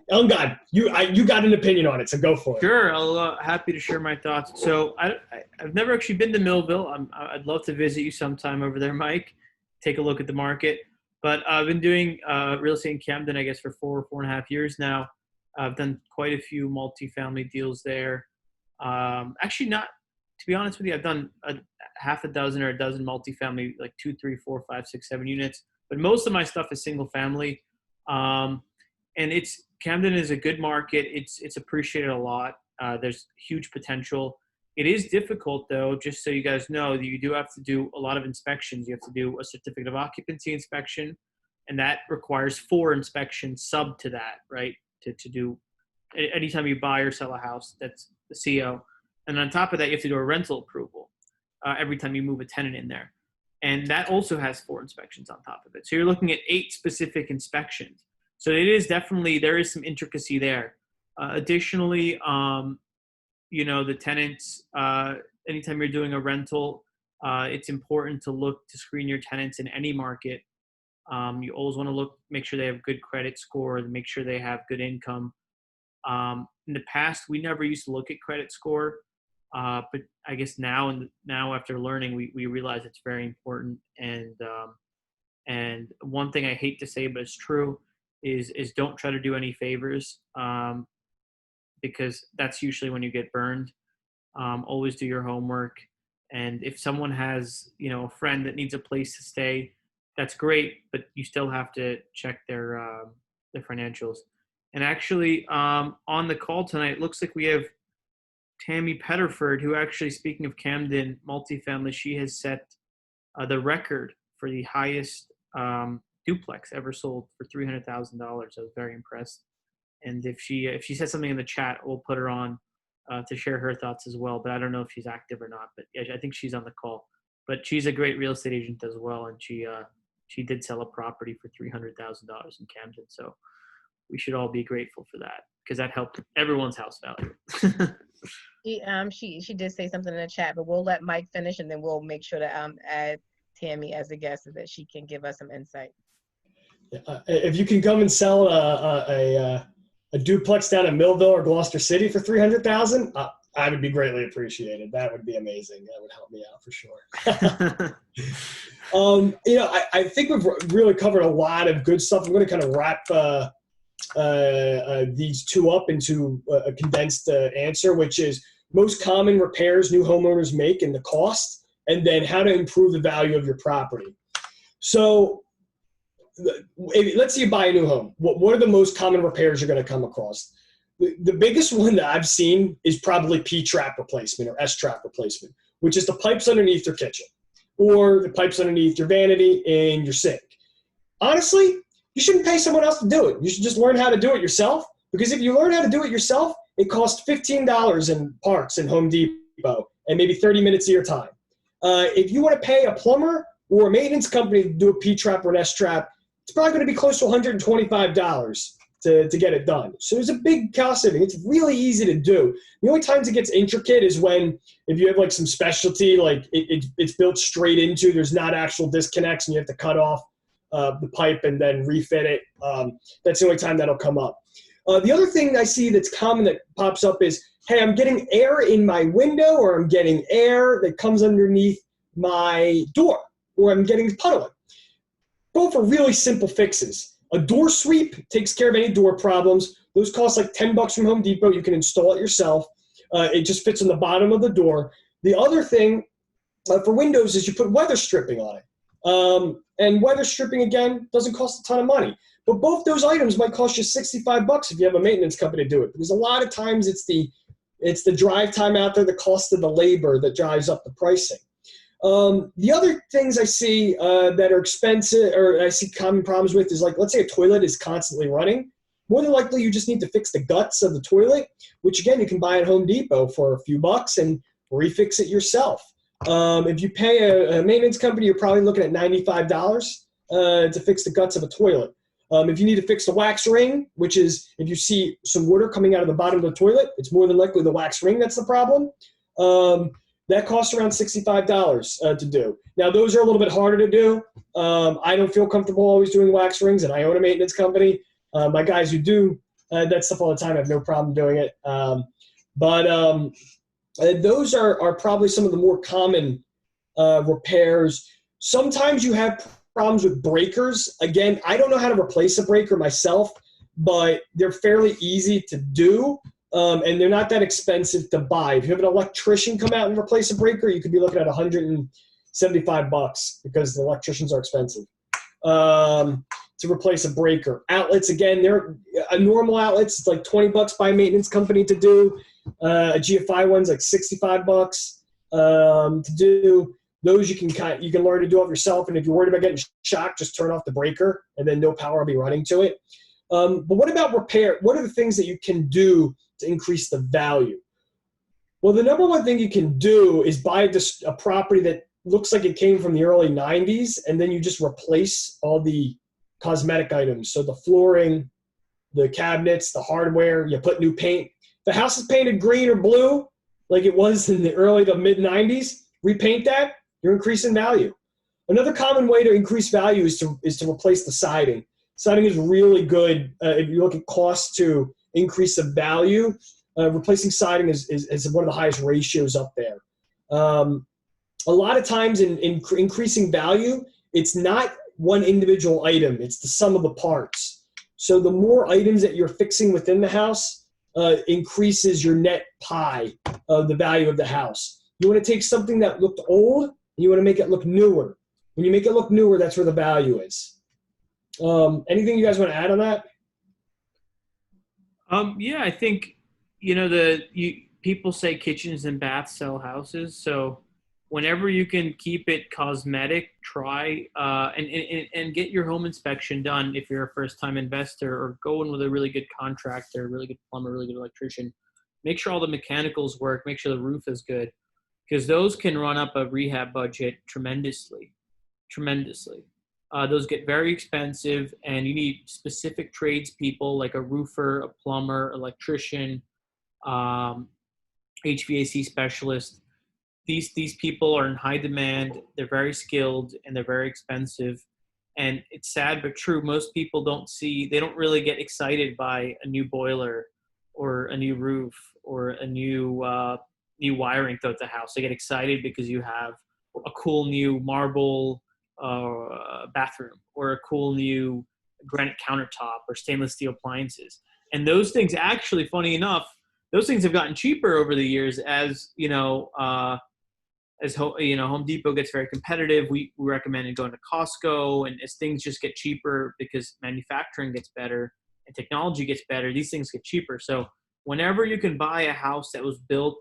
God, you got an opinion on it, so go for it. Sure, I'll happy to share my thoughts. So I've never actually been to Millville. I'd love to visit you sometime over there, Mike. Take a look at the market. But I've been doing real estate in Camden, I guess, for 4.5 years now. I've done quite a few multifamily deals there. Actually, not, to be honest with you, I've done half a dozen or a dozen multifamily, like 2, 3, 4, 5, 6, 7 units. But most of my stuff is single family. And Camden is a good market. It's appreciated a lot. There's huge potential. It is difficult, though, just so you guys know, that you do have to do a lot of inspections. You have to do a certificate of occupancy inspection, and that requires 4 inspections sub to that, right? To do anytime you buy or sell a house, that's the CO. And on top of that, you have to do a rental approval every time you move a tenant in there. And that also has 4 inspections on top of it. So you're looking at 8 specific inspections. So it is definitely, there is some intricacy there. Additionally, the tenants, anytime you're doing a rental, it's important to screen your tenants in any market. You always want to make sure they have good credit score, and make sure they have good income. In the past, we never used to look at credit score, but I guess now after learning, we realize it's very important. And one thing I hate to say, but it's true, is don't try to do any favors, because that's usually when you get burned. Always do your homework. And if someone has, a friend that needs a place to stay, that's great, but you still have to check their financials. And actually, on the call tonight, it looks like we have Tammy Petterford, who actually, speaking of Camden multifamily, she has set the record for the highest duplex ever sold for $300,000. I was very impressed. And if she says something in the chat, we'll put her on to share her thoughts as well. But I don't know if she's active or not. But yeah, I think she's on the call. But she's a great real estate agent as well, and she did sell a property for $300,000 in Camden. So we should all be grateful for that, because that helped everyone's house value. She did say something in the chat, but we'll let Mike finish, and then we'll make sure to add Tammy as a guest so that she can give us some insight. If you can come and sell a duplex down in Millville or Gloucester City for $300,000, I would be greatly appreciated. That would be amazing. That would help me out for sure. I think we've really covered a lot of good stuff. I'm going to kind of wrap these 2 up into a condensed answer, which is most common repairs new homeowners make and the cost, and then how to improve the value of your property. So let's say you buy a new home. What are the most common repairs you're going to come across? The biggest one that I've seen is probably P-trap replacement or S-trap replacement, which is the pipes underneath your kitchen or the pipes underneath your vanity and your sink. Honestly, you shouldn't pay someone else to do it. You should just learn how to do it yourself, because if you learn how to do it yourself, it costs $15 in parts in Home Depot and maybe 30 minutes of your time. If you want to pay a plumber or a maintenance company to do a P-trap or an S-trap, it's probably going to be close to $125 to get it done. So there's a big cost saving. It's really easy to do. The only times it gets intricate is if you have like some specialty, like it's built straight into, there's not actual disconnects and you have to cut off the pipe and then refit it. That's the only time that'll come up. The other thing I see that's common that pops up is, hey, I'm getting air in my window, or I'm getting air that comes underneath my door, or I'm getting puddling. Both are really simple fixes. A door sweep takes care of any door problems. Those cost like $10 from Home Depot. You can install it yourself. It just fits on the bottom of the door. The other thing for windows is you put weather stripping on it. And weather stripping, again, doesn't cost a ton of money. But both those items might cost you $65 if you have a maintenance company to do it. Because a lot of times it's the drive time out there, the cost of the labor that drives up the pricing. The other things I see that are expensive, or I see common problems with, is like, let's say a toilet is constantly running. More than likely, you just need to fix the guts of the toilet, which again, you can buy at Home Depot for a few bucks and refix it yourself. If you pay a maintenance company, you're probably looking at $95 to fix the guts of a toilet. If you need to fix the wax ring, which is if you see some water coming out of the bottom of the toilet, it's more than likely the wax ring that's the problem. That costs around $65 to do. Now, those are a little bit harder to do. I don't feel comfortable always doing wax rings, and I own a maintenance company. My guys who do that stuff all the time have no problem doing it. But those are probably some of the more common repairs. Sometimes you have problems with breakers. Again, I don't know how to replace a breaker myself, but they're fairly easy to do. and they're not that expensive to buy. If you have an electrician come out and replace a breaker, you could be looking at $175 because the electricians are expensive to replace a breaker. Outlets, again, they're a normal outlets. It's like $20 by a maintenance company to do. A GFI one's like $65 to do. Those you can learn to do it yourself. And if you're worried about getting shocked, just turn off the breaker, and then no power will be running to it. But what about repair? What are the things that you can do to increase the value? Well, the number one thing you can do is buy a property that looks like it came from the early 90s, and then you just replace all the cosmetic items. So the flooring, the cabinets, the hardware, you put new paint. If the house is painted green or blue, like it was in the early to mid 90s, repaint that, you're increasing value. Another common way to increase value is to replace the siding. Siding is really good. If you look at cost to increase the value, replacing siding is one of the highest ratios up there. A lot of times in increasing value, it's not one individual item. It's the sum of the parts. So the more items that you're fixing within the house increases your net pie of the value of the house. You want to take something that looked old, and you want to make it look newer. When you make it look newer, that's where the value is. Anything you guys want to add on that? Yeah, I think, people say kitchens and baths sell houses. So whenever you can keep it cosmetic, try and get your home inspection done if you're a first-time investor, or go in with a really good contractor, really good plumber, really good electrician. Make sure all the mechanicals work. Make sure the roof is good, because those can run up a rehab budget tremendously. Those get very expensive, and you need specific tradespeople like a roofer, a plumber, electrician, HVAC specialist. These people are in high demand. They're very skilled, and they're very expensive. And it's sad but true. Most people they don't really get excited by a new boiler or a new roof or a new wiring throughout the house. They get excited because you have a cool new marble bathroom, or a cool new granite countertop, or stainless steel appliances. And those things, actually, funny enough, those things have gotten cheaper over the years as Home Depot gets very competitive. We recommend going to Costco, and as things just get cheaper because manufacturing gets better and technology gets better, these things get cheaper. So whenever you can buy a house that was built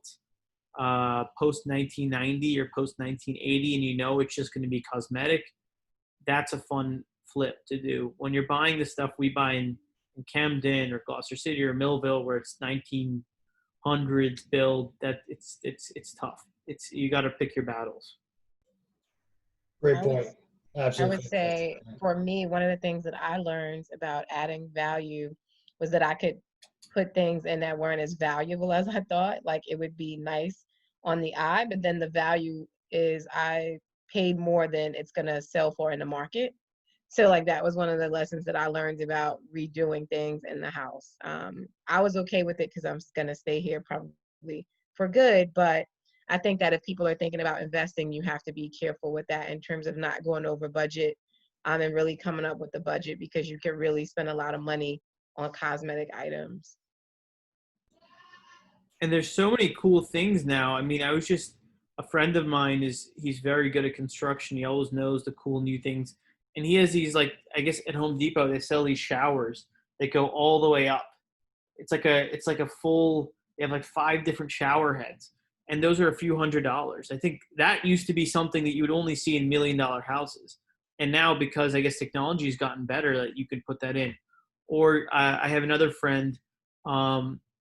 post 1990 or post 1980, and it's just going to be cosmetic, that's a fun flip to do. When you're buying the stuff we buy in Camden or Gloucester City or Millville, where it's 1900s build, that it's tough. You got to pick your battles. Great point. Absolutely. I would say, for me, one of the things that I learned about adding value was that I could put things in that weren't as valuable as I thought. Like, it would be nice on the eye, but then the value is I paid more than it's going to sell for in the market. So like, that was one of the lessons that I learned about redoing things in the house. I was okay with it because I'm going to stay here probably for good, but I think that if people are thinking about investing, you have to be careful with that in terms of not going over budget, and really coming up with the budget, because you can really spend a lot of money on cosmetic items. And there's so many cool things now. I mean, a friend of mine he's very good at construction. He always knows the cool new things. And he has these, like, I guess at Home Depot, they sell these showers that go all the way up. It's like a full, they have like 5 different shower heads. And those are a few $100s. I think that used to be something that you would only see in $1 million houses. And now, because I guess technology has gotten better, that you can put that in. Or I have another friend,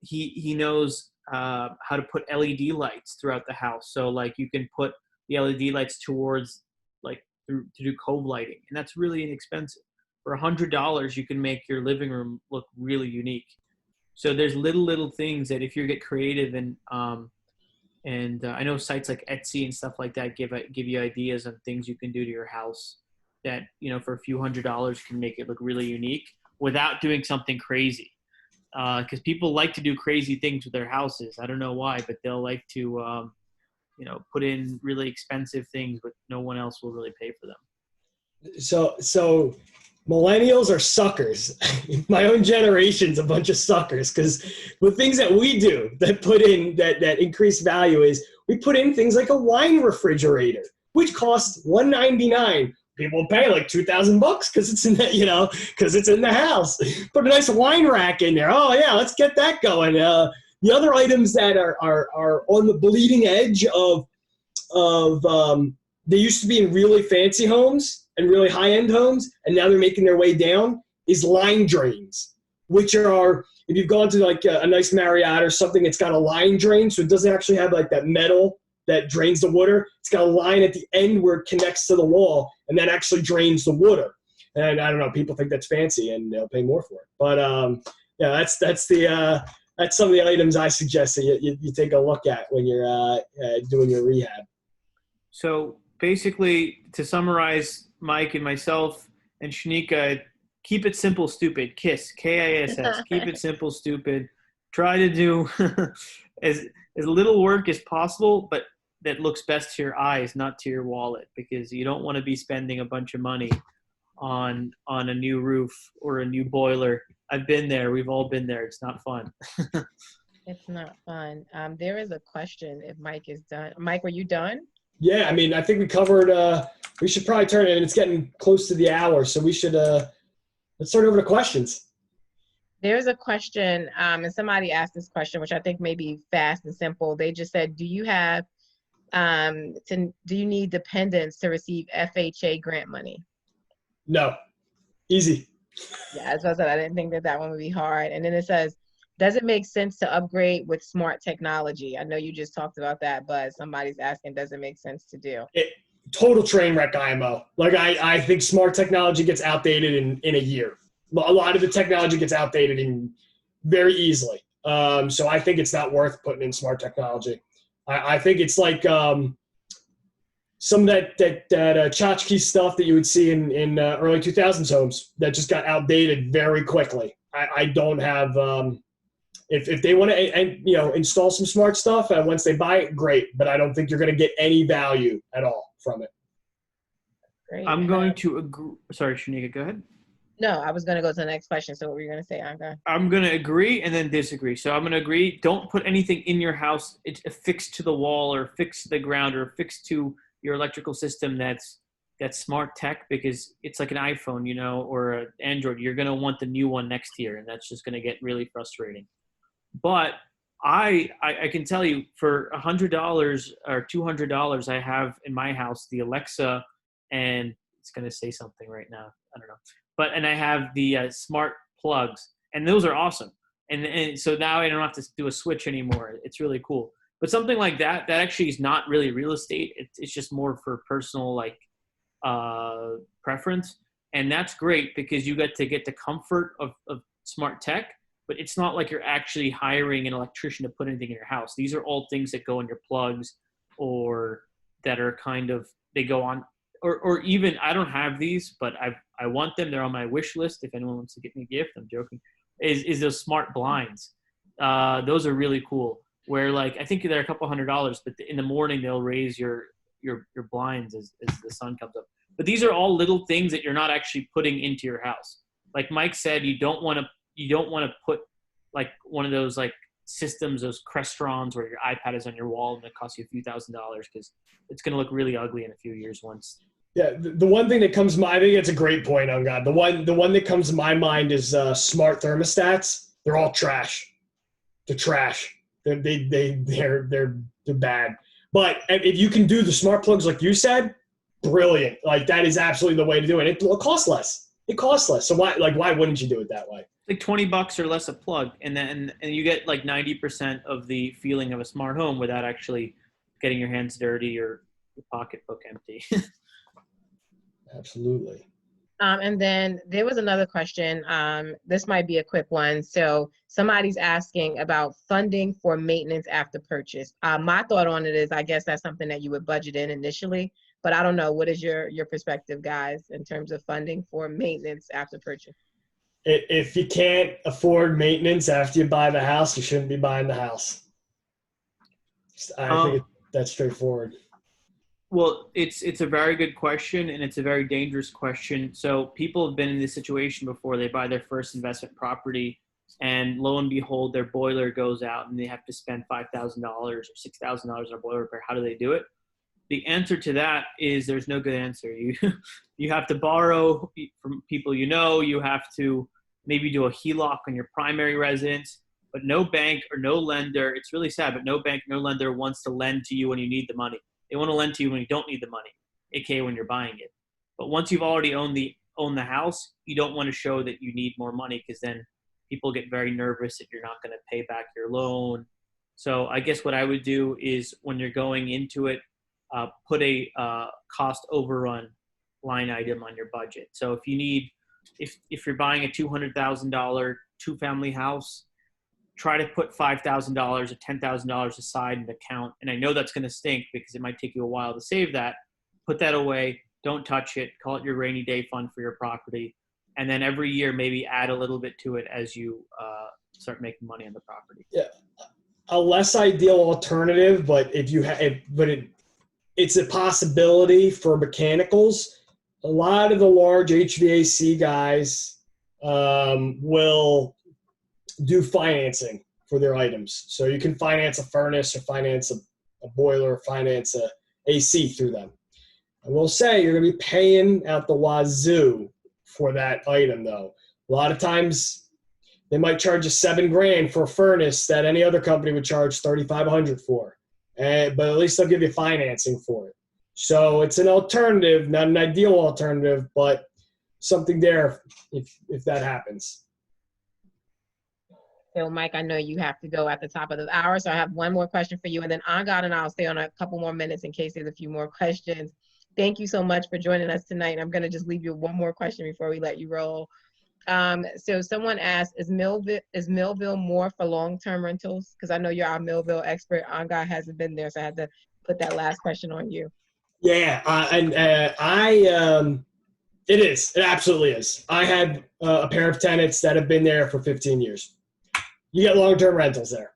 he knows how to put LED lights throughout the house. So like, you can put the LED lights towards, like, to do cove lighting, and that's really inexpensive. For $100, you can make your living room look really unique. So there's little things that, if you get creative, and I know sites like Etsy and stuff like that give you ideas of things you can do to your house that, for a few $100s can make it look really unique without doing something crazy. Because people like to do crazy things with their houses. I don't know why, but they'll like to, put in really expensive things, but no one else will really pay for them. So Millennials are suckers. My own generation's a bunch of suckers because the things that we do that put in that increase value is we put in things like a wine refrigerator, which costs $199. People pay like $2,000 because it's in the, because it's in the house. Put a nice wine rack in there. Oh yeah, let's get that going. The other items that are on the bleeding edge of they used to be in really fancy homes and really high-end homes, and now they're making their way down, is line drains, which are, if you've gone to like a nice Marriott or something, it's got a line drain, so it doesn't actually have like that metal that drains the water. It's got a line at the end where it connects to the wall, and that actually drains the water. And I don't know, people think that's fancy, and they'll pay more for it. But yeah, that's some of the items I suggest that you take a look at when you're doing your rehab. So basically, to summarize Mike and myself and Shanika, keep it simple, stupid. KISS, KISS. Keep it simple, stupid. Try to do as little work as possible, but that looks best to your eyes, not to your wallet, because you don't want to be spending a bunch of money on a new roof or a new boiler. I've been there. We've all been there. It's not fun. It's not fun. There is a question if Mike is done. Mike, were you done? Yeah, I mean, I think we covered, we should probably turn it, and it's getting close to the hour, so we should, let's turn over to questions. There's a question, and somebody asked this question, which I think may be fast and simple. They just said, do you need dependents to receive FHA grant money? No. Easy. Yeah, as I said, I didn't think that one would be hard. And then it says, does it make sense to upgrade with smart technology? I know you just talked about that, but somebody's asking, does it make sense to do? Total train wreck IMO. Like I think smart technology gets outdated in a year. A lot of the technology gets outdated very easily. So I think it's not worth putting in smart technology. I think it's like some of that tchotchke stuff that you would see in early 2000s homes that just got outdated very quickly. I don't have if they want to install some smart stuff once they buy it, great. But I don't think you're going to get any value at all from it. Great. I'm going to agree. Sorry, Shanika, go ahead. No, I was going to go to the next question. So what were you going to say, Anka? I'm going to agree and then disagree. So I'm going to agree. Don't put anything in your house. It's affixed to the wall or affixed to the ground or affixed to your electrical system that's smart tech, because it's like an iPhone, or an Android. You're going to want the new one next year, and that's just going to get really frustrating. But I can tell you, for $100 or $200, I have in my house the Alexa, and it's going to say something right now. I don't know. And I have the smart plugs, and those are awesome. And so now I don't have to do a switch anymore. It's really cool. But something like that actually is not really real estate. It's just more for personal preference. And that's great because you get the comfort of smart tech, but it's not like you're actually hiring an electrician to put anything in your house. These are all things that go in your plugs, or that are they go on. Or even, I don't have these, but I want them. They're on my wish list. If anyone wants to get me a gift, I'm joking. Is those smart blinds? Those are really cool. Where I think they're a couple $100, but in the morning they'll raise your blinds as the sun comes up. But these are all little things that you're not actually putting into your house. Like Mike said, you don't want to put one of those systems, those Crestrons where your iPad is on your wall and it costs you a few $1,000s, because it's going to look really ugly in a few years once. Yeah, the one thing that comes to mind, I think it's a great point on God. The one that comes to my mind is smart thermostats. They're all trash. They're trash. They're bad. But if you can do the smart plugs like you said, brilliant. That is absolutely the way to do it. It costs less. So why wouldn't you do it that way? Like $20 or less a plug, and you get 90% of the feeling of a smart home without actually getting your hands dirty or your pocketbook empty. Absolutely. And then there was another question. This might be a quick one. So somebody's asking about funding for maintenance after purchase. My thought on it is, I guess that's something that you would budget in initially, but I don't know. What is your perspective, guys, in terms of funding for maintenance after purchase? If you can't afford maintenance after you buy the house, you shouldn't be buying the house. I think that's straightforward. Well, it's a very good question, and it's a very dangerous question. So people have been in this situation before. They buy their first investment property, and lo and behold, their boiler goes out, and they have to spend $5,000 or $6,000 on a boiler repair. How do they do it? The answer to that is there's no good answer. You have to borrow from people you know. You have to maybe do a HELOC on your primary residence, but no bank or no lender. It's really sad, but no bank, no lender wants to lend to you when you need the money. They want to lend to you when you don't need the money, aka when you're buying it. But once you've already owned the house, you don't want to show that you need more money, because then people get very nervous that you're not going to pay back your loan. So I guess what I would do is, when you're going into it, put a cost overrun line item on your budget. So if you're buying a $200,000 two-family house, try to put $5,000 or $10,000 aside in an account. And I know that's going to stink because it might take you a while to save that. Put that away. Don't touch it. Call it your rainy day fund for your property. And then every year, maybe add a little bit to it as you start making money on the property. Yeah, a less ideal alternative, but it's a possibility for mechanicals. A lot of the large HVAC guys will do financing for their items. So you can finance a furnace, or finance a boiler, or finance a AC through them. I will say you're going to be paying out the wazoo for that item, though. A lot of times they might charge you $7,000 for a furnace that any other company would charge $3,500 for. But at least they'll give you financing for it. So it's an alternative, not an ideal alternative, but something there if that happens. So, Mike, I know you have to go at the top of the hour, so I have one more question for you, and then Angad and I'll stay on a couple more minutes in case there's a few more questions. Thank you so much for joining us tonight. I'm going to just leave you one more question before we let you roll. So someone asked, is Millville more for long-term rentals? Because I know you're our Millville expert. Angad hasn't been there, so I had to put that last question on you. Yeah, it is. It absolutely is. I had a pair of tenants that have been there for 15 years. You get long-term rentals there.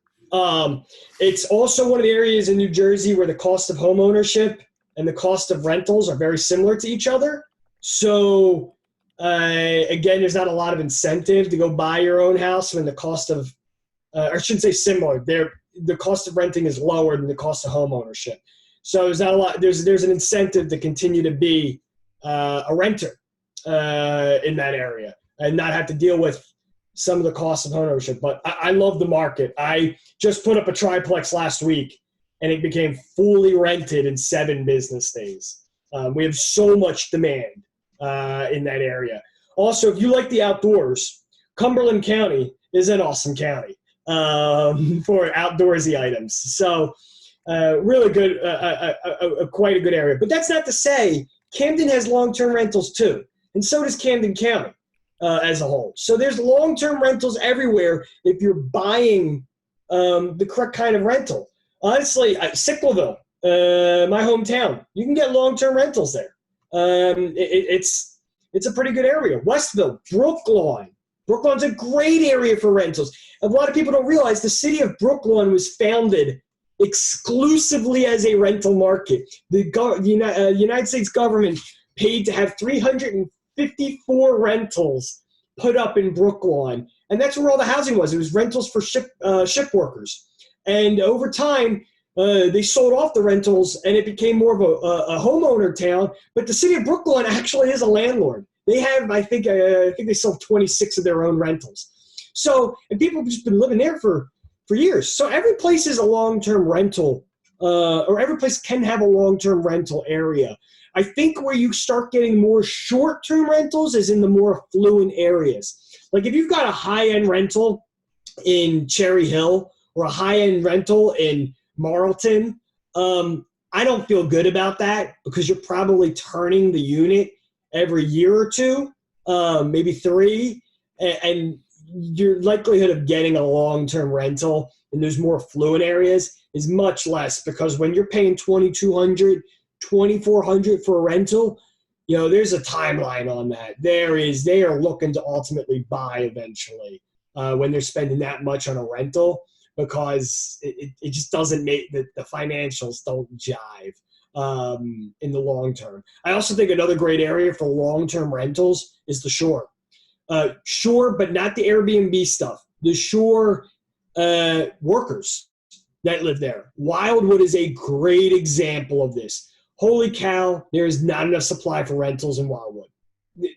It's also one of the areas in New Jersey where the cost of home ownership and the cost of rentals are very similar to each other. So, again, there's not a lot of incentive to go buy your own house when the cost of, or I shouldn't say similar, the cost of renting is lower than the cost of home ownership. So there's not a lot. There's an incentive to continue to be a renter in that area and not have to deal with some of the costs of home ownership. But I love the market. I just put up a triplex last week, and it became fully rented in 7 business days. We have so much demand in that area. Also, if you like the outdoors, Cumberland County is an awesome county for outdoorsy items. So really good, quite a good area. But that's not to say Camden has long-term rentals too, and so does Camden County as a whole. So there's long-term rentals everywhere if you're buying the correct kind of rental. Honestly, Sicklerville, my hometown, you can get long-term rentals there. It's a pretty good area. Westville, Brookline. Brookline's a great area for rentals. A lot of people don't realize the city of Brookline was founded exclusively as a rental market. The United States government paid to have 354 rentals put up in Brookline. And that's where all the housing was. It was rentals for ship workers. And over time, they sold off the rentals, and it became more of a homeowner town. But the city of Brookline actually is a landlord. They have, I think they sold 26 of their own rentals. So, and people have just been living there for years. So every place is a long-term rental, or every place can have a long-term rental area. I think where you start getting more short-term rentals is in the more affluent areas. Like if you've got a high-end rental in Cherry Hill or a high-end rental in Marlton, I don't feel good about that because you're probably turning the unit every year or two, maybe 3, and your likelihood of getting a long-term rental in those more affluent areas is much less, because when you're paying $2,200, $2,400 for a rental, there's a timeline on that. They are looking to ultimately buy eventually when they're spending that much on a rental. because it just doesn't make the financials don't jive in the long term. I also think another great area for long-term rentals is the shore. Shore, but not the Airbnb stuff. The shore workers that live there. Wildwood is a great example of this. Holy cow, there is not enough supply for rentals in Wildwood.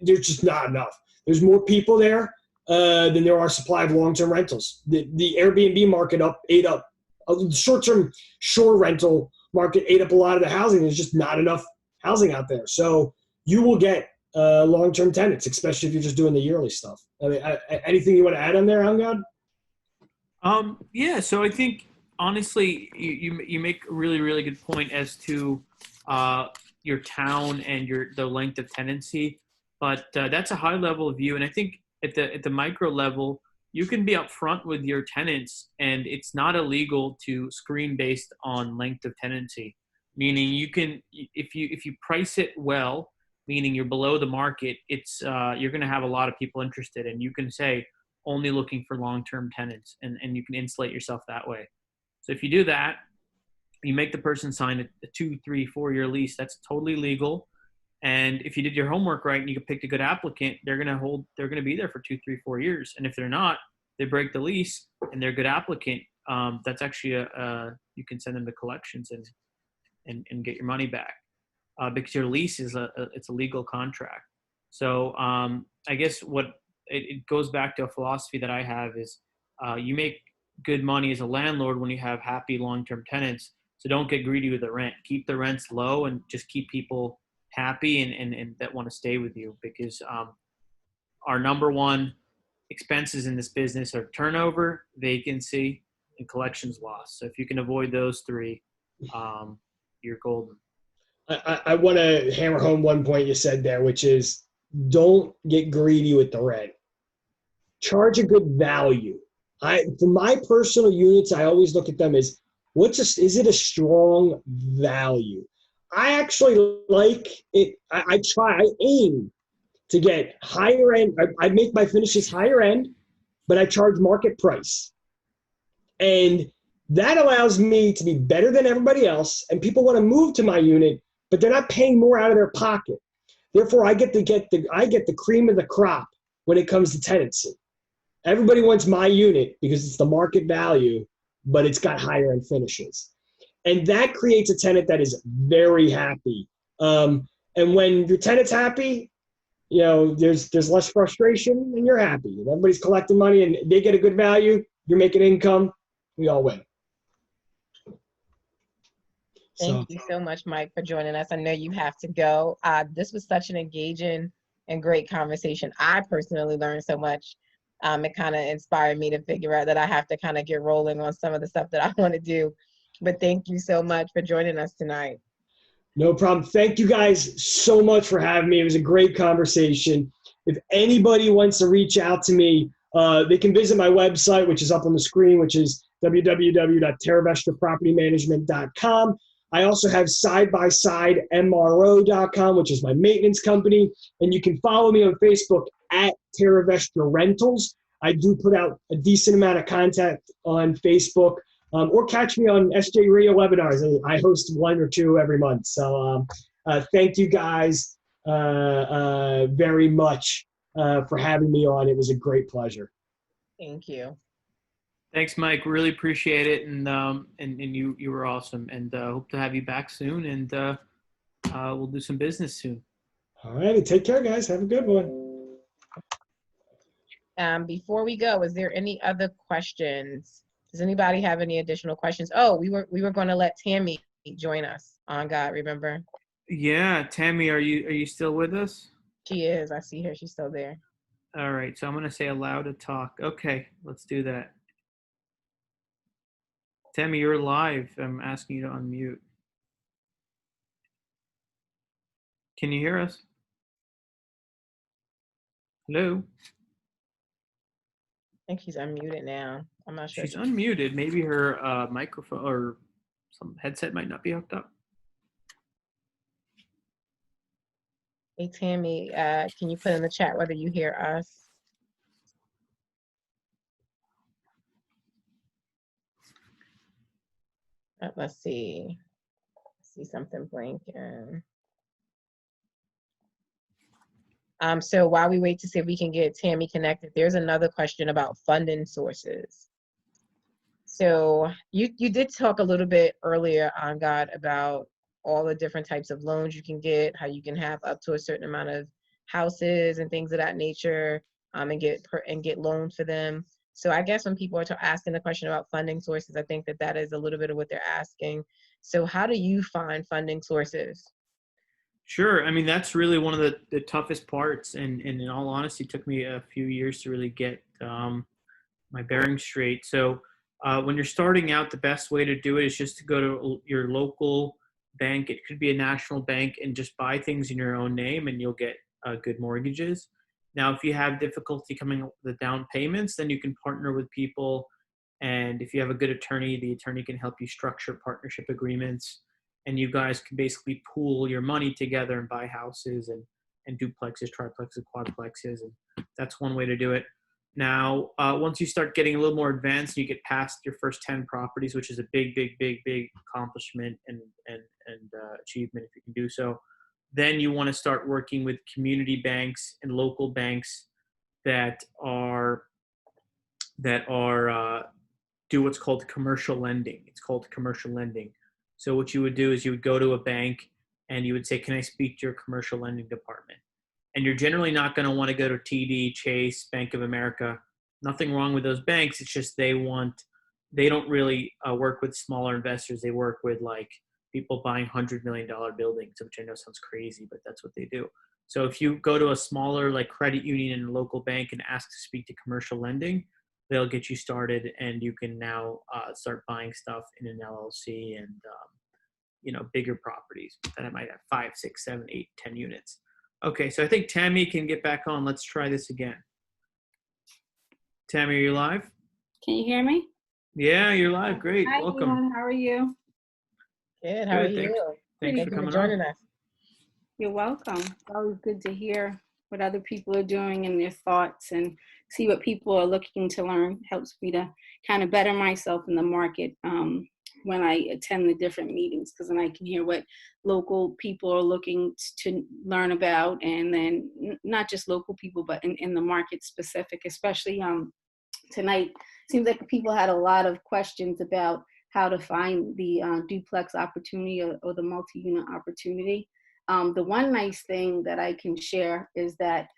There's just not enough. There's more people there than there are supply of long-term rentals. The Airbnb market ate up. The short-term shore rental market ate up a lot of the housing. There's just not enough housing out there. So you will get long-term tenants, especially if you're just doing the yearly stuff. I mean, anything you want to add on there, Angad? Yeah, so I think honestly, you make a really, really good point as to your town and the length of tenancy, but that's a high level view. And I think at the micro level, you can be upfront with your tenants, and it's not illegal to screen based on length of tenancy. Meaning, you can, if you price it well, meaning you're below the market, it's you're going to have a lot of people interested, and you can say only looking for long-term tenants, and you can insulate yourself that way. So if you do that, you make the person sign a 2, 3, 4 year lease. That's totally legal. And if you did your homework right and you picked a good applicant, they're going to be there for 2, 3, 4 years. And if they're not, they break the lease and they're a good applicant. That's actually you can send them to collections and get your money back because your lease is it's a legal contract. So I guess it goes back to a philosophy that I have is you make good money as a landlord when you have happy long-term tenants. So don't get greedy with the rent. Keep the rents low and just keep people happy and that want to stay with you, because our number one expenses in this business are turnover, vacancy, and collections loss. So if you can avoid those three, you're golden. I want to hammer home one point you said there, which is don't get greedy with the rent. Charge a good value. For my personal units, I always look at them as is it a strong value? I actually like it. I aim to get higher end. I make my finishes higher end, but I charge market price. And that allows me to be better than everybody else. And people want to move to my unit, but they're not paying more out of their pocket. Therefore, I get the cream of the crop when it comes to tenancy. Everybody wants my unit because it's the market value, but it's got higher end finishes. And that creates a tenant that is very happy. And when your tenant's happy, there's less frustration and you're happy. Everybody's collecting money and they get a good value. You're making income. We all win. Thank you so much, Mike, for joining us. I know you have to go. This was such an engaging and great conversation. I personally learned so much. It kind of inspired me to figure out that I have to kind of get rolling on some of the stuff that I want to do. But thank you so much for joining us tonight. No problem. Thank you guys so much for having me. It was a great conversation. If anybody wants to reach out to me, they can visit my website, which is up on the screen, which is www.TerraVestraPropertyManagement.com. I also have SideBySideMRO.com, which is my maintenance company. And you can follow me on Facebook at TerraVestra Rentals. I do put out a decent amount of content on Facebook. Or catch me on SJ Radio webinars. I host 1 or 2 every month. So thank you guys very much for having me on. It was a great pleasure. Thank you. Thanks, Mike. Really appreciate it, and you were awesome. And hope to have you back soon. And we'll do some business soon. All right. Take care, guys. Have a good one. Before we go, is there any other questions? Does anybody have any additional questions? Oh, we were going to let Tammy join us on God, remember? Yeah, Tammy, are you still with us? She is. I see her. She's still there. All right, so I'm going to say allow to talk. Okay, let's do that. Tammy, you're live. I'm asking you to unmute. Can you hear us? Hello? I think she's unmuted now. I'm not sure. She's unmuted. Maybe her microphone or some headset might not be hooked up. Hey, Tammy, can you put in the chat whether you hear us? Let's see. See something blinking. So while we wait to see if we can get Tammy connected, there's another question about funding sources. So you did talk a little bit earlier on, God, about all the different types of loans you can get, how you can have up to a certain amount of houses and things of that nature, and get loans for them. So I guess when people are asking the question about funding sources, I think that is a little bit of what they're asking. So how do you find funding sources? Sure. I mean, that's really one of the toughest parts. And in all honesty, it took me a few years to really get my bearings straight. So when you're starting out, the best way to do it is just to go to your local bank. It could be a national bank, and just buy things in your own name, and you'll get good mortgages. Now, if you have difficulty coming up with the down payments, then you can partner with people. And if you have a good attorney, the attorney can help you structure partnership agreements. And you guys can basically pool your money together and buy houses and duplexes, triplexes, quadplexes. And that's one way to do it. Now, once you start getting a little more advanced, you get past your first 10 properties, which is a big accomplishment and achievement if you can do so. Then you want to start working with community banks and local banks that do what's called commercial lending. It's called commercial lending. So what you would do is you would go to a bank and you would say, "Can I speak to your commercial lending department?" And you're generally not going to want to go to TD, Chase, Bank of America. Nothing wrong with those banks. It's just they don't really work with smaller investors. They work with like people buying $100 million buildings, which I know sounds crazy, but that's what they do. So if you go to a smaller like credit union and a local bank and ask to speak to commercial lending, they'll get you started, and you can now start buying stuff in an LLC and bigger properties that I might have 5, 6, 7, 8, 10 units. Okay, so I think Tammy can get back on. Let's try this again. Tammy, are you live? Can you hear me? Yeah, you're live. Great. Hi, Welcome. Ian. How are you? Good. How are you? Thanks for coming joining on. us. You're welcome. It's always good to hear what other people are doing and their thoughts, and see what people are looking to learn. Helps me to kind of better myself in the market when I attend the different meetings, because then I can hear what local people are looking to learn about, and then not just local people, but in the market specific, especially tonight. Seems like people had a lot of questions about how to find the duplex opportunity or the multi-unit opportunity. The one nice thing that I can share is that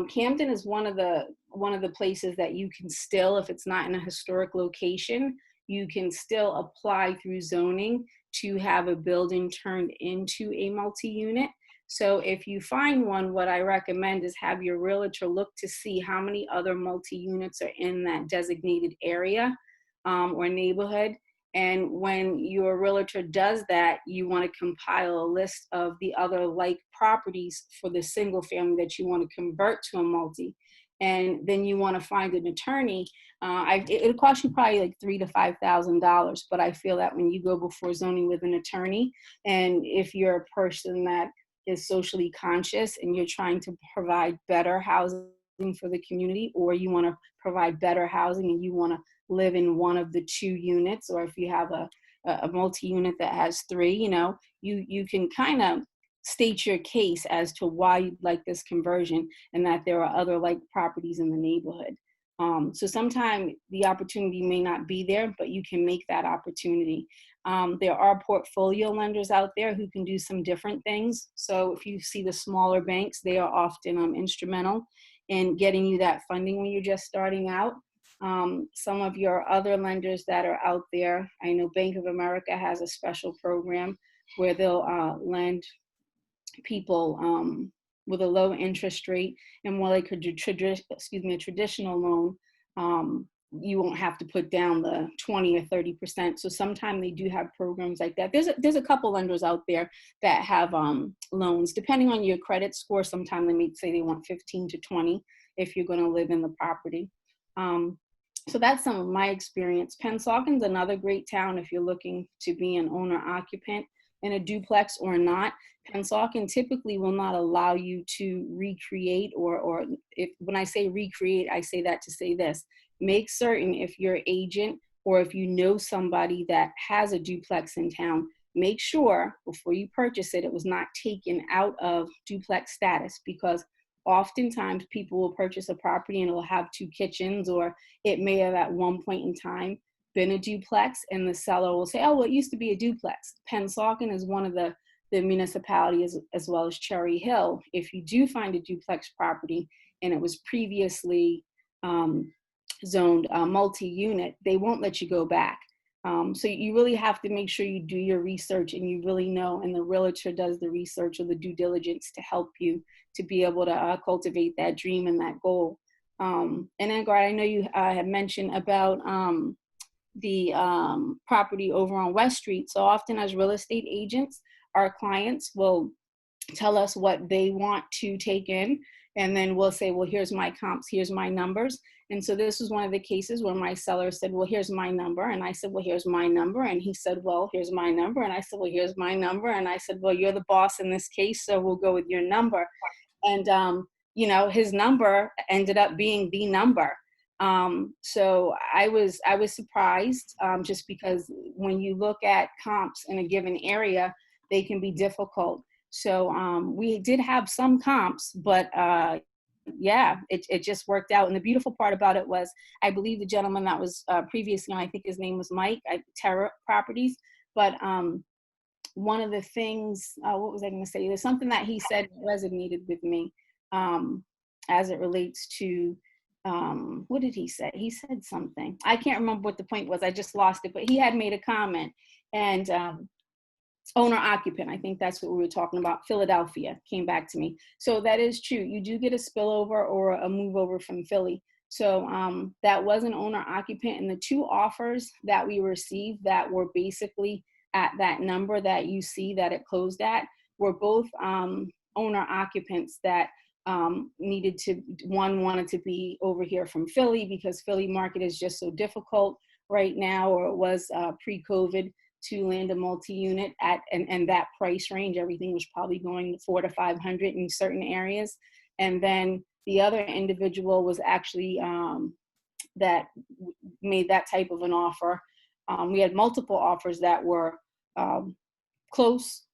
Camden is one of the places that you can still, if it's not in a historic location, you can still apply through zoning to have a building turned into a multi-unit. So if you find one, what I recommend is have your realtor look to see how many other multi-units are in that designated area or neighborhood. And when your realtor does that, you want to compile a list of the other like properties for the single family that you want to convert to a multi. And then you want to find an attorney. It'll cost you probably like $3,000 to $5,000, but I feel that when you go before zoning with an attorney, and if you're a person that is socially conscious and you're trying to provide better housing for the community, or you want to provide better housing and you want to live in one of the 2 units, or if you have a multi-unit that has 3, you can kind of state your case as to why you'd like this conversion, and that there are other like properties in the neighborhood. So sometimes the opportunity may not be there, but you can make that opportunity. There are portfolio lenders out there who can do some different things. So if you see the smaller banks, they are often instrumental in getting you that funding when you're just starting out. Some of your other lenders that are out there, I know Bank of America has a special program where they'll lend people with a low interest rate, and while they could do a traditional loan, you won't have to put down the 20 or 30%. So sometimes they do have programs like that. There's a couple lenders out there that have loans, depending on your credit score. Sometimes they may say they want 15 to 20 if you're going to live in the property. So that's some of my experience. Pensauken's another great town if you're looking to be an owner occupant in a duplex or not. Pensauken typically will not allow you to recreate, or if when I say recreate, I say that to say this: make certain if your agent or if you know somebody that has a duplex in town, make sure before you purchase it, it was not taken out of duplex status, because oftentimes people will purchase a property and it'll have 2 kitchens, or it may have at one point in time been a duplex, and the seller will say, oh, well, it used to be a duplex. Pennsauken is one of the municipalities, as well as Cherry Hill. If you do find a duplex property and it was previously zoned multi-unit, they won't let you go back. So you really have to make sure you do your research and you really know, and the realtor does the research or the due diligence to help you to be able to cultivate that dream and that goal. And then, Gard, I know you had mentioned about the property over on West Street. So often as real estate agents, our clients will tell us what they want to take in, and then we'll say, well, here's my comps, here's my numbers. And so this was one of the cases where my seller said, well, here's my number. And I said, well, here's my number. And he said, well, here's my number. And I said, well, here's my number. And I said, well, you're the boss in this case, so we'll go with your number. And, you know, his number ended up being the number. So I was surprised, just because when you look at comps in a given area, they can be difficult. So we did have some comps, but yeah, it just worked out. And the beautiful part about it was, I believe the gentleman that was previously on, I think his name was Mike, Terra Properties. But one of the things, what was I going to say? There's something that he said resonated with me as it relates to, what did he say? He said something. I can't remember what the point was. I just lost it. But he had made a comment. And owner occupant, I think that's what we were talking about. Philadelphia came back to me. So that is true. You do get a spillover or a move over from Philly. So that was an owner occupant, and the 2 offers that we received that were basically at that number that you see that it closed at were both owner occupants that needed to, one wanted to be over here from Philly because Philly market is just so difficult right now, or it was pre-COVID, to land a multi-unit at and that price range. Everything was probably going $400 to $500 in certain areas. And then the other individual was actually that made that type of an offer. We had multiple offers that were close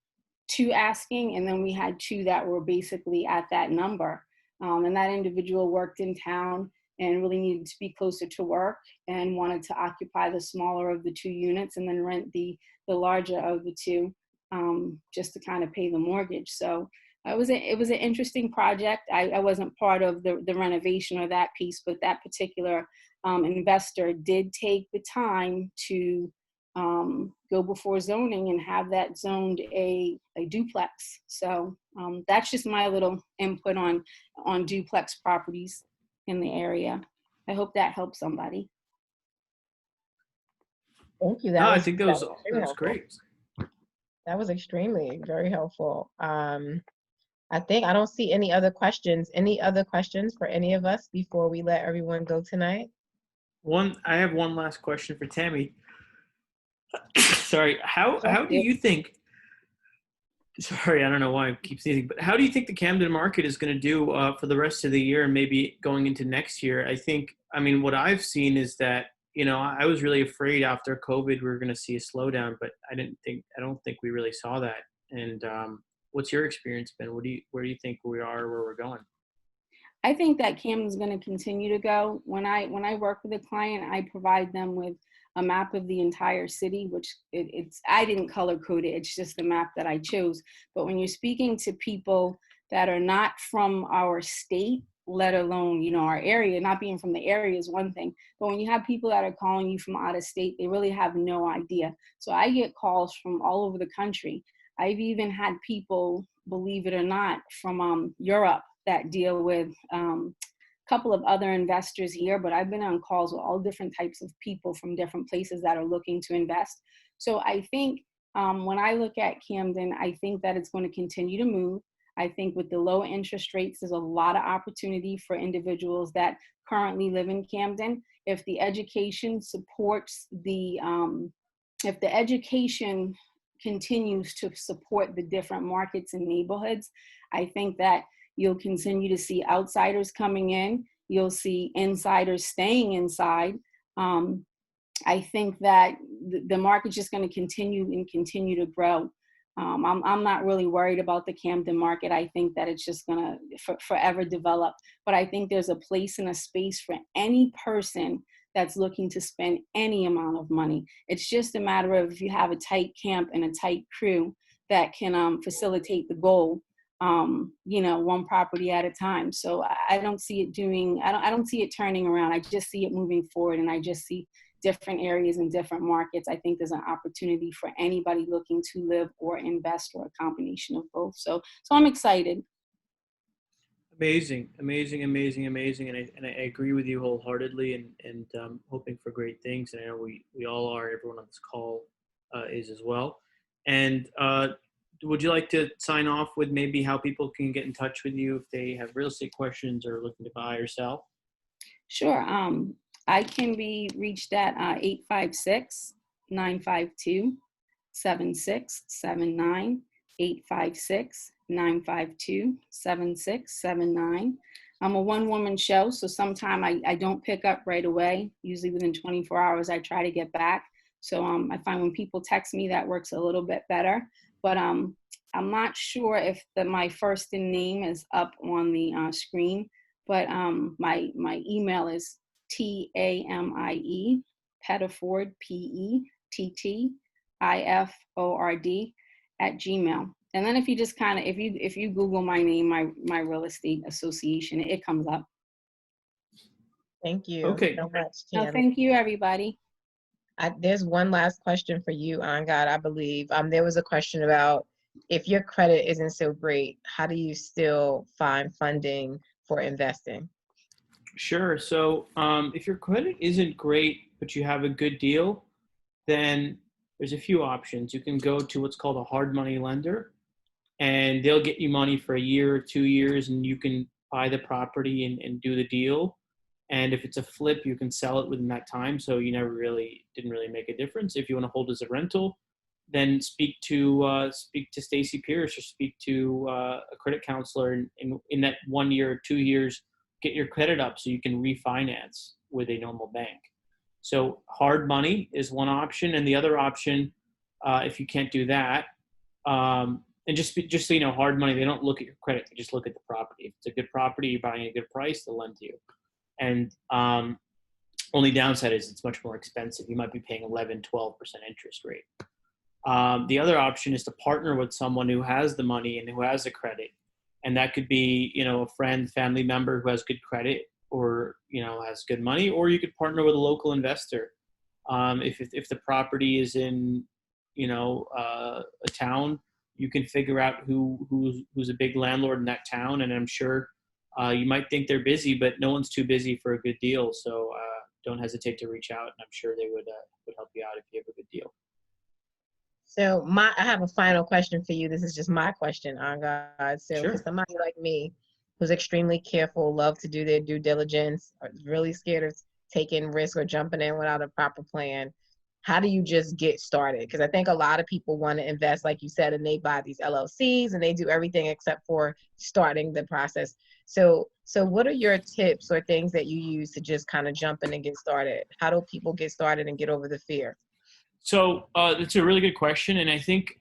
to asking, and then we had 2 that were basically at that number. And that individual worked in town and really needed to be closer to work and wanted to occupy the smaller of the 2 units and then rent the larger of the 2, just to kind of pay the mortgage. So it was an interesting project. I wasn't part of the renovation or that piece, but that particular investor did take the time to go before zoning and have that zoned a duplex. So that's just my little input on duplex properties in the area. I hope that helps somebody. Thank you. I think that was great. That was extremely very helpful. I think I don't see any other questions. Any other questions for any of us before we let everyone go tonight? I have one last question for Tammy. Sorry, how do you think? Sorry, I don't know why I keep sneezing, but how do you think the Camden market is going to do for the rest of the year and maybe going into next year? I mean, what I've seen is that, you know, I was really afraid after COVID we were going to see a slowdown, but I don't think we really saw that. And what's your experience been? Where do you think we are, where we're going? I think that Camden's going to continue to go. When I work with a client, I provide them with a map of the entire city, which I didn't color code it. It's just the map that I chose. But when you're speaking to people that are not from our state, let alone, you know, our area, not being from the area is one thing. But when you have people that are calling you from out of state, they really have no idea. So I get calls from all over the country. I've even had people, believe it or not, from Europe that deal with couple of other investors here, but I've been on calls with all different types of people from different places that are looking to invest. So I think when I look at Camden, I think that it's going to continue to move. I think with the low interest rates, there's a lot of opportunity for individuals that currently live in Camden. If the education supports if the education continues to support the different markets and neighborhoods, I think that you'll continue to see outsiders coming in. You'll see insiders staying inside. I think that the market's just going to continue to grow. I'm not really worried about the Camden market. I think that it's just going to forever develop. But I think there's a place and a space for any person that's looking to spend any amount of money. It's just a matter of if you have a tight camp and a tight crew that can facilitate the goal, one property at a time. So I don't see it I don't see it turning around. I just see it moving forward, and I just see different areas and different markets. I think there's an opportunity for anybody looking to live or invest, or a combination of both. So I'm excited. Amazing. And I agree with you wholeheartedly, and hoping for great things. And I know we all are, everyone on this call is as well. And would you like to sign off with maybe how people can get in touch with you if they have real estate questions or looking to buy or sell? Sure. I can be reached at 856-952-7679, 856-952-7679. I'm a one-woman show, so sometimes I don't pick up right away. Usually within 24 hours, I try to get back. So I find when people text me, that works a little bit better. But I'm not sure if my first name is up on the screen, but my email is TAMIE, Pettiford, PETTIFORD @gmail. And then if you just kind of, if you Google my name, my real estate association, it comes up. Thank you Okay. so much, No, Tammy. thank you, everybody. There's one last question for you, Angad, I believe. There was a question about, if your credit isn't so great, how do you still find funding for investing? Sure. So if your credit isn't great, but you have a good deal, then there's a few options. You can go to what's called a hard money lender, and they'll get you money for a year or 2 years, and you can buy the property and do the deal. And if it's a flip, you can sell it within that time. So you didn't really make a difference. If you want to hold as a rental, then speak to Stacy Pierce, or speak to a credit counselor in that 1 year or 2 years. Get your credit up so you can refinance with a normal bank. So hard money is one option, and the other option, if you can't do that, and just so you know, hard money, they don't look at your credit; they just look at the property. If it's a good property, you're buying a good price, they'll lend to you. And only downside is it's much more expensive. You might be paying 11-12% interest rate. The other option is to partner with someone who has the money and who has the credit. And that could be, a friend, family member who has good credit, or, has good money, or you could partner with a local investor. If the property is in, a town, you can figure out who's a big landlord in that town. And I'm sure you might think they're busy, but no one's too busy for a good deal. So don't hesitate to reach out, and I'm sure they would help you out if you have a good deal. So I have a final question for you. This is just my question, Angad. So Sure. For somebody like me, who's extremely careful, love to do their due diligence, or really scared of taking risk or jumping in without a proper plan, how do you just get started? Because I think a lot of people want to invest, like you said, and they buy these LLCs and they do everything except for starting the process. So what are your tips or things that you use to just kind of jump in and get started? How do people get started and get over the fear? So that's a really good question. And I think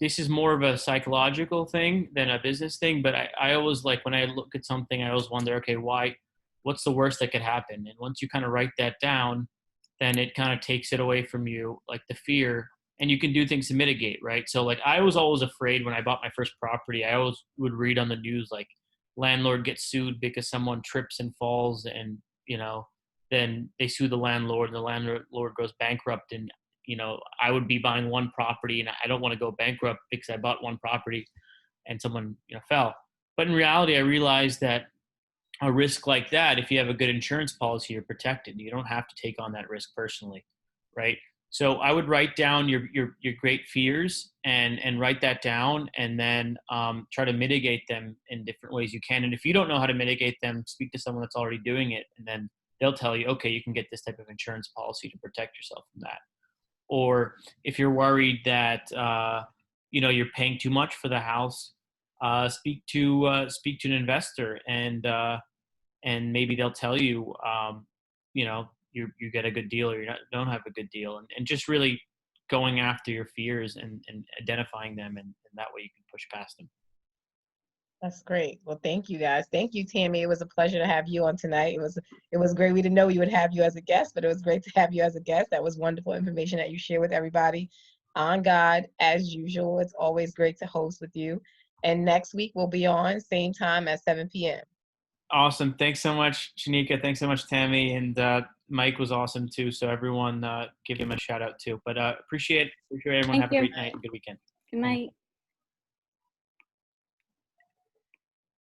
this is more of a psychological thing than a business thing. But I always, like, when I look at something, I always wonder, okay, what's the worst that could happen? And once you kind of write that down, then it kind of takes it away from you, like the fear, and you can do things to mitigate, right? So like, I was always afraid when I bought my first property. I always would read on the news, like, landlord gets sued because someone trips and falls, and, then they sue the landlord, and the landlord goes bankrupt. And, I would be buying one property, and I don't want to go bankrupt because I bought one property and someone, fell. But in reality, I realized that a risk like that, if you have a good insurance policy, you're protected. You don't have to take on that risk personally, right? So I would write down your great fears and write that down, and then try to mitigate them in different ways you can. And if you don't know how to mitigate them, speak to someone that's already doing it, and then they'll tell you, okay, you can get this type of insurance policy to protect yourself from that. Or if you're worried that you're paying too much for the house, speak to an investor, and maybe they'll tell you, you get a good deal or don't have a good deal, and just really going after your fears and identifying them, and that way you can push past them. That's great. Well, thank you guys. Thank you, Tammy. It was a pleasure to have you on tonight. It was great. We didn't know we would have you as a guest, but it was great to have you as a guest. That was wonderful information that you share with everybody. On God, as usual, it's always great to host with you. And next week we'll be on same time at 7 p.m. Awesome. Thanks so much, Shanika. Thanks so much, Tammy. And Mike was awesome too. So everyone give him a shout out too. But appreciate everyone. Thank Have you. a great night and good weekend. Good night.